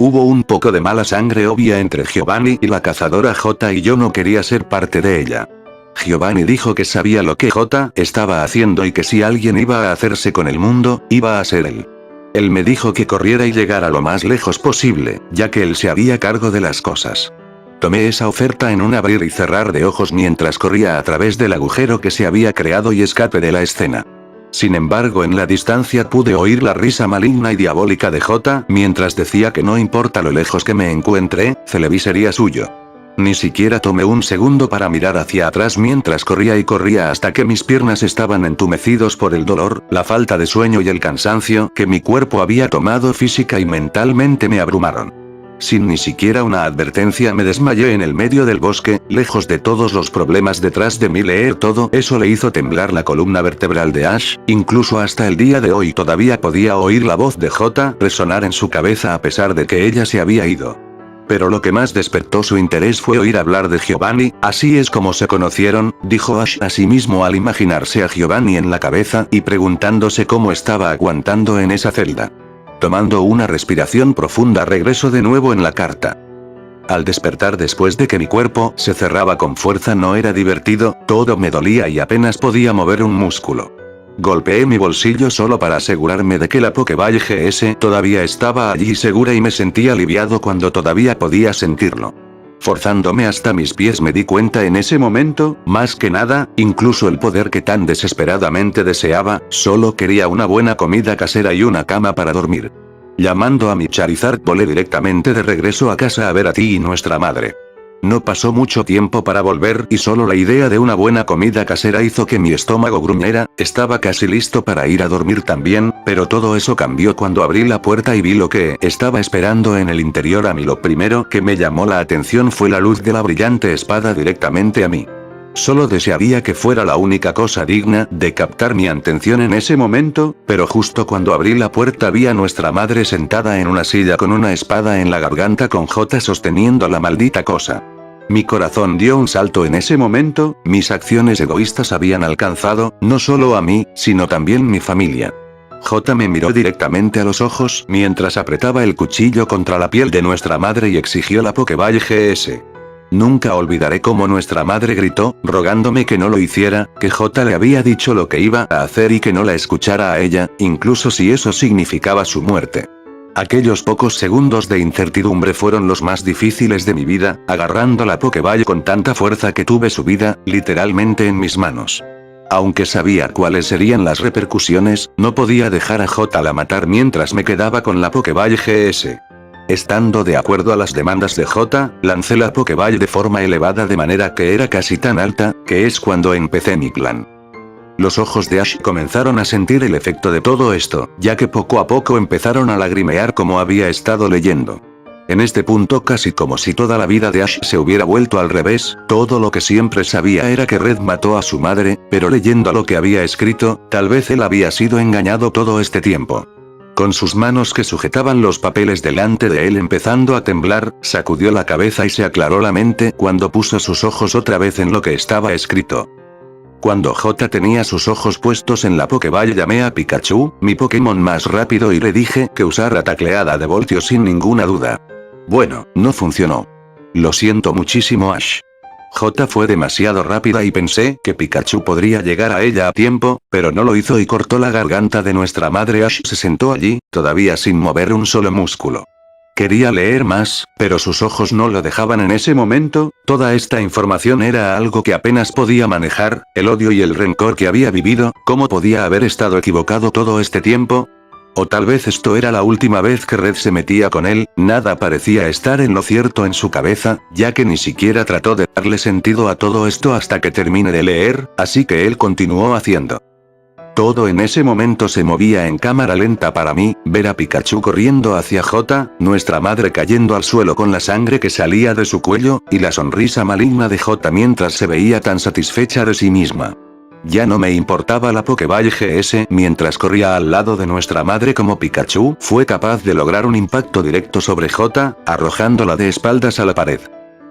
Hubo un poco de mala sangre obvia entre Giovanni y la cazadora J y yo no quería ser parte de ella. Giovanni dijo que sabía lo que J estaba haciendo y que si alguien iba a hacerse con el mundo, iba a ser él. Él me dijo que corriera y llegara lo más lejos posible, ya que él se haría cargo de las cosas. Tomé esa oferta en un abrir y cerrar de ojos mientras corría a través del agujero que se había creado y escapé de la escena. Sin embargo en la distancia pude oír la risa maligna y diabólica de J mientras decía que no importa lo lejos que me encuentre, Celebi sería suyo. Ni siquiera tomé un segundo para mirar hacia atrás mientras corría y corría hasta que mis piernas estaban entumecidos por el dolor, la falta de sueño y el cansancio que mi cuerpo había tomado física y mentalmente me abrumaron. Sin ni siquiera una advertencia me desmayé en el medio del bosque, lejos de todos los problemas detrás de mí. Leer todo eso le hizo temblar la columna vertebral de Ash, incluso hasta el día de hoy todavía podía oír la voz de J resonar en su cabeza a pesar de que ella se había ido. Pero lo que más despertó su interés fue oír hablar de Giovanni. Así es como se conocieron, dijo Ash a sí mismo al imaginarse a Giovanni en la cabeza y preguntándose cómo estaba aguantando en esa celda. Tomando una respiración profunda regresó de nuevo en la carta. Al despertar después de que mi cuerpo se cerraba con fuerza no era divertido, todo me dolía y apenas podía mover un músculo. Golpeé mi bolsillo solo para asegurarme de que la Pokéball GS todavía estaba allí segura y me sentí aliviado cuando todavía podía sentirlo. Forzándome hasta mis pies me di cuenta en ese momento, más que nada, incluso el poder que tan desesperadamente deseaba, solo quería una buena comida casera y una cama para dormir. Llamando a mi Charizard volé directamente de regreso a casa a ver a ti y nuestra madre. No pasó mucho tiempo para volver y solo la idea de una buena comida casera hizo que mi estómago gruñera. Estaba casi listo para ir a dormir también, pero todo eso cambió cuando abrí la puerta y vi lo que estaba esperando en el interior a mí. Lo primero que me llamó la atención fue la luz de la brillante espada directamente a mí. Solo desearía que fuera la única cosa digna de captar mi atención en ese momento, pero justo cuando abrí la puerta vi a nuestra madre sentada en una silla con una espada en la garganta con J sosteniendo la maldita cosa. Mi corazón dio un salto en ese momento, mis acciones egoístas habían alcanzado, no solo a mí, sino también mi familia. J me miró directamente a los ojos mientras apretaba el cuchillo contra la piel de nuestra madre y exigió la Pokéball GS. Nunca olvidaré cómo nuestra madre gritó, rogándome que no lo hiciera, que J le había dicho lo que iba a hacer y que no la escuchara a ella, incluso si eso significaba su muerte. Aquellos pocos segundos de incertidumbre fueron los más difíciles de mi vida, agarrando la Pokéball con tanta fuerza que tuve su vida, literalmente en mis manos. Aunque sabía cuáles serían las repercusiones, no podía dejar a J la matar mientras me quedaba con la Pokéball GS. Estando de acuerdo a las demandas de J, lancé la Pokéball de forma elevada de manera que era casi tan alta, que es cuando empecé mi plan. Los ojos de Ash comenzaron a sentir el efecto de todo esto, ya que poco a poco empezaron a lagrimear como había estado leyendo. En este punto casi como si toda la vida de Ash se hubiera vuelto al revés, todo lo que siempre sabía era que Red mató a su madre, pero leyendo lo que había escrito, tal vez él había sido engañado todo este tiempo. Con sus manos que sujetaban los papeles delante de él empezando a temblar, sacudió la cabeza y se aclaró la mente cuando puso sus ojos otra vez en lo que estaba escrito. Cuando J tenía sus ojos puestos en la Pokéball llamé a Pikachu, mi Pokémon más rápido y le dije que usara tacleada de voltio sin ninguna duda. Bueno, no funcionó. Lo siento muchísimo Ash. J fue demasiado rápida y pensé que Pikachu podría llegar a ella a tiempo, pero no lo hizo y cortó la garganta de nuestra madre. Ash se sentó allí, todavía sin mover un solo músculo. Quería leer más, pero sus ojos no lo dejaban en ese momento. Toda esta información era algo que apenas podía manejar, el odio y el rencor que había vivido. ¿Cómo podía haber estado equivocado todo este tiempo? O tal vez esto era la última vez que Red se metía con él. Nada parecía estar en lo cierto en su cabeza, ya que ni siquiera trató de darle sentido a todo esto hasta que termine de leer, así que él continuó haciendo. Todo en ese momento se movía en cámara lenta para mí, ver a Pikachu corriendo hacia J, nuestra madre cayendo al suelo con la sangre que salía de su cuello, y la sonrisa maligna de J mientras se veía tan satisfecha de sí misma. Ya no me importaba la Pokéball GS mientras corría al lado de nuestra madre como Pikachu fue capaz de lograr un impacto directo sobre J, arrojándola de espaldas a la pared.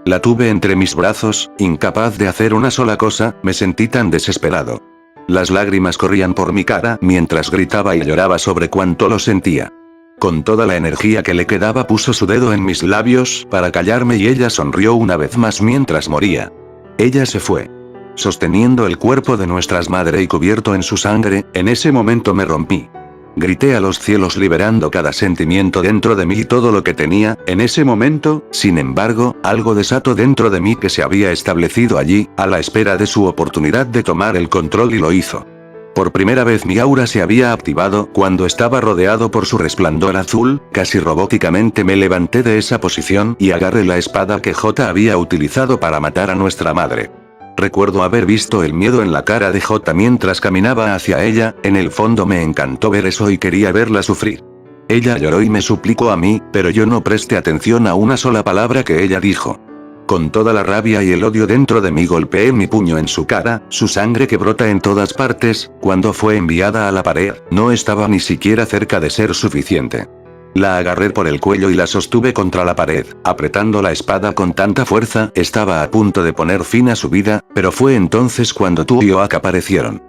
La tuve entre mis brazos, incapaz de hacer una sola cosa, me sentí tan desesperado. Las lágrimas corrían por mi cara mientras gritaba y lloraba sobre cuánto lo sentía. Con toda la energía que le quedaba puso su dedo en mis labios para callarme y ella sonrió una vez más mientras moría. Ella se fue. Sosteniendo el cuerpo de nuestras madres y cubierto en su sangre, en ese momento me rompí. Grité a los cielos liberando cada sentimiento dentro de mí y todo lo que tenía. En ese momento, sin embargo, algo desató dentro de mí que se había establecido allí, a la espera de su oportunidad de tomar el control y lo hizo. Por primera vez mi aura se había activado cuando estaba rodeado por su resplandor azul, casi robóticamente me levanté de esa posición y agarré la espada que J había utilizado para matar a nuestra madre. Recuerdo haber visto el miedo en la cara de J mientras caminaba hacia ella, en el fondo me encantó ver eso y quería verla sufrir. Ella lloró y me suplicó a mí, pero yo no presté atención a una sola palabra que ella dijo. Con toda la rabia y el odio dentro de mí golpeé mi puño en su cara, su sangre que brota en todas partes, cuando fue enviada a la pared, no estaba ni siquiera cerca de ser suficiente. La agarré por el cuello y la sostuve contra la pared, apretando la espada con tanta fuerza, estaba a punto de poner fin a su vida, pero fue entonces cuando tú y Oak aparecieron.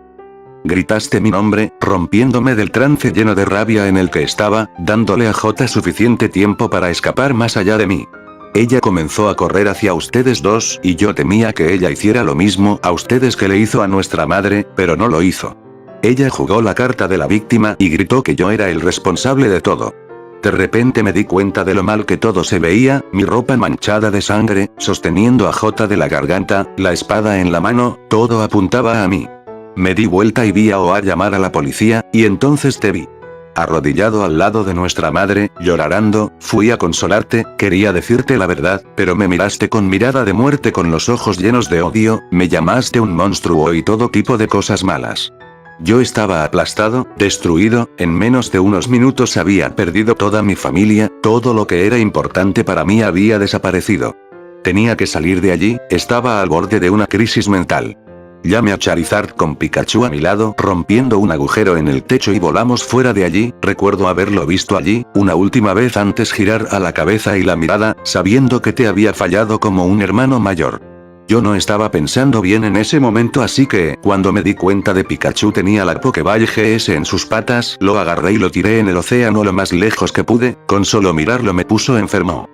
Gritaste mi nombre, rompiéndome del trance lleno de rabia en el que estaba, dándole a Jota suficiente tiempo para escapar más allá de mí. Ella comenzó a correr hacia ustedes dos, y yo temía que ella hiciera lo mismo a ustedes que le hizo a nuestra madre, pero no lo hizo. Ella jugó la carta de la víctima y gritó que yo era el responsable de todo. De repente me di cuenta de lo mal que todo se veía, mi ropa manchada de sangre, sosteniendo a Jota de la garganta, la espada en la mano, todo apuntaba a mí. Me di vuelta y vi a Oa llamar a la policía, y entonces te vi. Arrodillado al lado de nuestra madre, llorando, fui a consolarte, quería decirte la verdad, pero me miraste con mirada de muerte con los ojos llenos de odio, me llamaste un monstruo y todo tipo de cosas malas. Yo estaba aplastado, destruido, en menos de unos minutos había perdido toda mi familia, todo lo que era importante para mí había desaparecido. Tenía que salir de allí, estaba al borde de una crisis mental. Llamé a Charizard con Pikachu a mi lado, rompiendo un agujero en el techo y volamos fuera de allí, recuerdo haberlo visto allí, una última vez antes girar a la cabeza y la mirada, sabiendo que te había fallado como un hermano mayor. Yo no estaba pensando bien en ese momento así que, cuando me di cuenta de Pikachu tenía la Pokéball GS en sus patas, lo agarré y lo tiré en el océano lo más lejos que pude, con solo mirarlo me puso enfermo.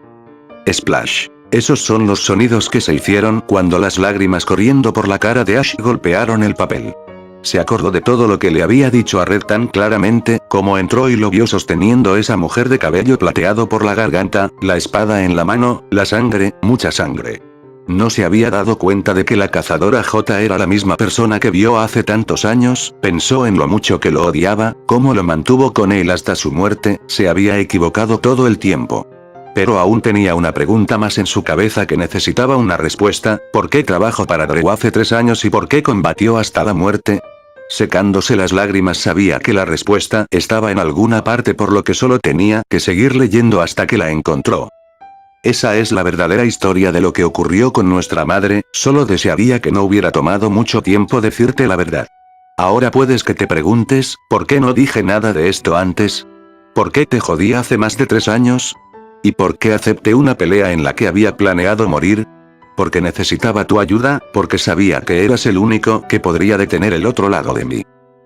Splash. Esos son los sonidos que se hicieron cuando las lágrimas corriendo por la cara de Ash golpearon el papel. Se acordó de todo lo que le había dicho a Red tan claramente, como entró y lo vio sosteniendo esa mujer de cabello plateado por la garganta, la espada en la mano, la sangre, mucha sangre. No se había dado cuenta de que la cazadora J era la misma persona que vio hace tantos años, pensó en lo mucho que lo odiaba, cómo lo mantuvo con él hasta su muerte, se había equivocado todo el tiempo. Pero aún tenía una pregunta más en su cabeza que necesitaba una respuesta, ¿por qué trabajó para Drew hace 3 años y por qué combatió hasta la muerte? Secándose las lágrimas sabía que la respuesta estaba en alguna parte por lo que solo tenía que seguir leyendo hasta que la encontró. Esa es la verdadera historia de lo que ocurrió con nuestra madre, solo desearía que no hubiera tomado mucho tiempo decirte la verdad. Ahora puedes que te preguntes, ¿por qué no dije nada de esto antes? ¿Por qué te jodí hace más de 3 años? ¿Y por qué acepté una pelea en la que había planeado morir? Porque necesitaba tu ayuda, porque sabía que eras el único que podría detener el otro lado de mí.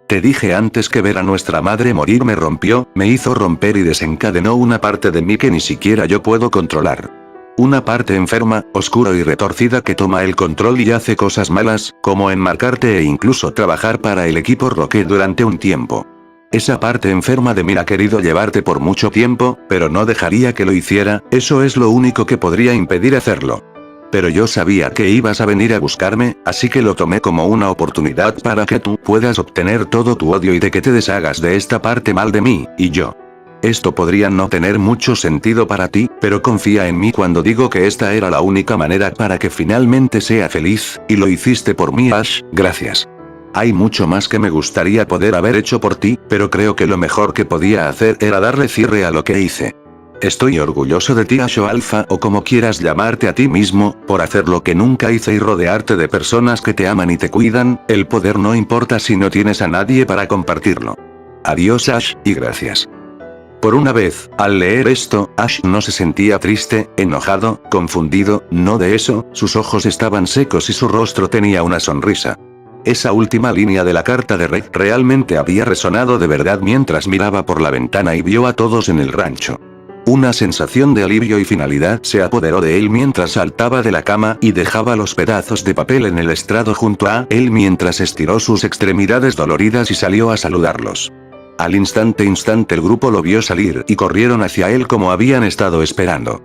Te dije antes que ver a nuestra madre morir me rompió, me hizo romper y desencadenó una parte de mí que ni siquiera yo puedo controlar. Una parte enferma, oscura y retorcida que toma el control y hace cosas malas, como enmarcarte e incluso trabajar para el equipo Rocket durante un tiempo. Esa parte enferma de mí ha querido llevarte por mucho tiempo, pero no dejaría que lo hiciera, eso es lo único que podría impedir hacerlo. Pero yo sabía que ibas a venir a buscarme, así que lo tomé como una oportunidad para que tú puedas obtener todo tu odio y de que te deshagas de esta parte mal de mí, y yo. Esto podría no tener mucho sentido para ti, pero confía en mí cuando digo que esta era la única manera para que finalmente sea feliz, y lo hiciste por mí Ash, gracias. Hay mucho más que me gustaría poder haber hecho por ti, pero creo que lo mejor que podía hacer era darle cierre a lo que hice. Estoy orgulloso de ti Asho Alpha o como quieras llamarte a ti mismo, por hacer lo que nunca hice y rodearte de personas que te aman y te cuidan, el poder no importa si no tienes a nadie para compartirlo. Adiós Ash, y gracias. Por una vez, al leer esto, Ash no se sentía triste, enojado, confundido, no de eso, sus ojos estaban secos y su rostro tenía una sonrisa. Esa última línea de la carta de Red realmente había resonado de verdad mientras miraba por la ventana y vio a todos en el rancho. Una sensación de alivio y finalidad se apoderó de él mientras saltaba de la cama y dejaba los pedazos de papel en el estrado junto a él mientras estiró sus extremidades doloridas y salió a saludarlos. Al instante el grupo lo vio salir y corrieron hacia él como habían estado esperando.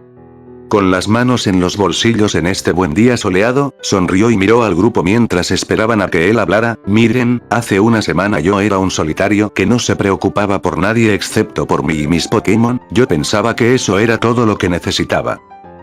Con las manos en los bolsillos en este buen día soleado, sonrió y miró al grupo mientras esperaban a que él hablara. Miren, hace una semana yo era un solitario que no se preocupaba por nadie excepto por mí y mis Pokémon, yo pensaba que eso era todo lo que necesitaba.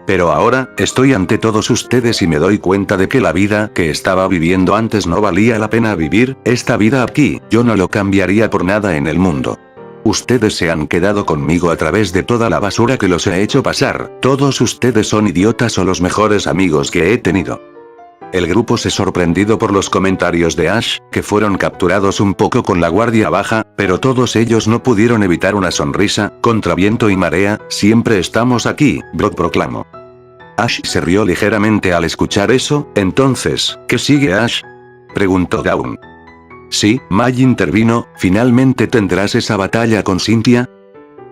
Pero ahora, estoy ante todos ustedes y me doy cuenta de que la vida que estaba viviendo antes no valía la pena vivir, esta vida aquí, yo no lo cambiaría por nada en el mundo. Ustedes se han quedado conmigo a través de toda la basura que los he hecho pasar, todos ustedes son idiotas o los mejores amigos que he tenido. El grupo se sorprendido por los comentarios de Ash, que fueron capturados un poco con la guardia baja, pero todos ellos no pudieron evitar una sonrisa, contra viento y marea, siempre estamos aquí, Brock proclamó. Ash se rió ligeramente al escuchar eso, entonces, ¿qué sigue Ash? Preguntó Dawn. Sí, May intervino, ¿finalmente tendrás esa batalla con Cynthia?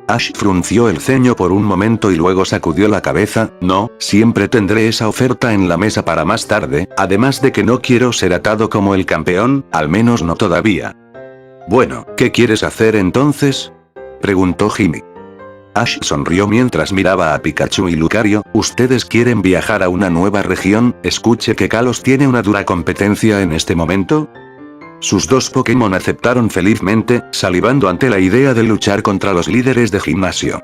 Ash frunció el ceño por un momento y luego sacudió la cabeza, no, siempre tendré esa oferta en la mesa para más tarde, además de que no quiero ser atado como el campeón, al menos no todavía. Bueno, ¿qué quieres hacer entonces? Preguntó Jimmy. Ash sonrió mientras miraba a Pikachu y Lucario, ¿ustedes quieren viajar a una nueva región? Escuche que Kalos tiene una dura competencia en este momento. Sus dos Pokémon aceptaron felizmente, salivando ante la idea de luchar contra los líderes de gimnasio.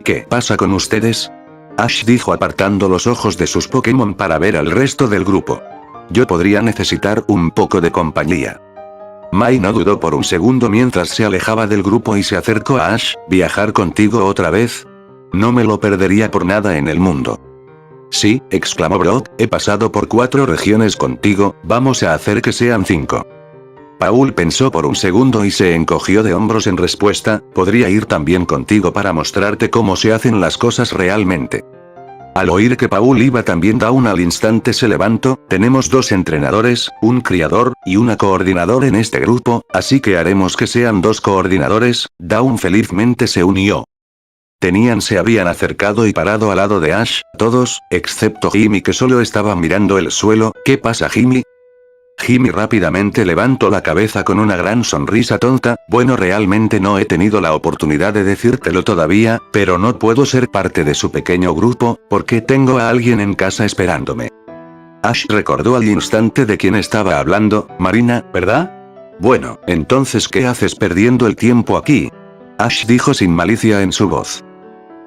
¿Qué pasa con ustedes? Ash dijo apartando los ojos de sus Pokémon para ver al resto del grupo. Yo podría necesitar un poco de compañía. Mai no dudó por un segundo mientras se alejaba del grupo y se acercó a Ash, ¿viajar contigo otra vez? No me lo perdería por nada en el mundo. Sí, exclamó Brock, he pasado por 4 regiones contigo, vamos a hacer que sean 5. Paul pensó por un segundo y se encogió de hombros en respuesta, podría ir también contigo para mostrarte cómo se hacen las cosas realmente. Al oír que Paul iba también Dawn al instante se levantó, tenemos 2 entrenadores, un criador, y una coordinador en este grupo, así que haremos que sean 2 coordinadores, Dawn felizmente se unió. Se habían acercado y parado al lado de Ash, todos, excepto Jimmy que solo estaba mirando el suelo, ¿qué pasa Jimmy? Jimmy rápidamente levantó la cabeza con una gran sonrisa tonta, bueno realmente no he tenido la oportunidad de decírtelo todavía, pero no puedo ser parte de su pequeño grupo, porque tengo a alguien en casa esperándome. Ash recordó al instante de quién estaba hablando, Marina, ¿verdad? Bueno, entonces ¿qué haces perdiendo el tiempo aquí? Ash dijo sin malicia en su voz.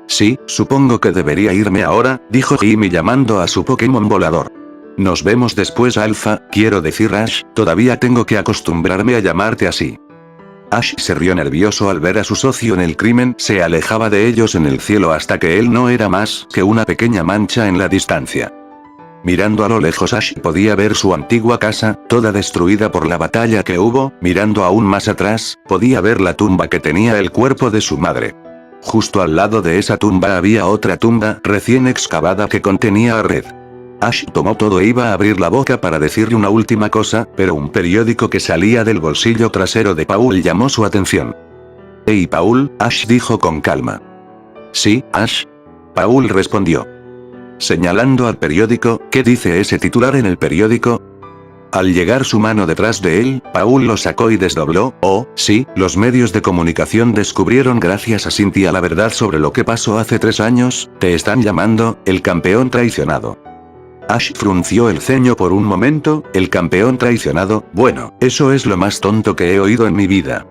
Sí, supongo que debería irme ahora, dijo Jimmy llamando a su Pokémon volador. Nos vemos después Alpha, quiero decir Ash, todavía tengo que acostumbrarme a llamarte así. Ash se rió nervioso al ver a su socio en el crimen, se alejaba de ellos en el cielo hasta que él no era más que una pequeña mancha en la distancia. Mirando a lo lejos Ash podía ver su antigua casa, toda destruida por la batalla que hubo, mirando aún más atrás, podía ver la tumba que tenía el cuerpo de su madre. Justo al lado de esa tumba había otra tumba recién excavada que contenía a Red. Ash tomó todo e iba a abrir la boca para decirle una última cosa, pero un periódico que salía del bolsillo trasero de Paul llamó su atención. «Hey Paul», Ash dijo con calma. «Sí, Ash». Paul respondió. Señalando al periódico, ¿qué dice ese titular en el periódico? Al llegar su mano detrás de él, Paul lo sacó y desdobló, oh, sí, los medios de comunicación descubrieron gracias a Cynthia la verdad sobre lo que pasó hace 3 años, te están llamando, el campeón traicionado. Ash frunció el ceño por un momento, el campeón traicionado, bueno, eso es lo más tonto que he oído en mi vida.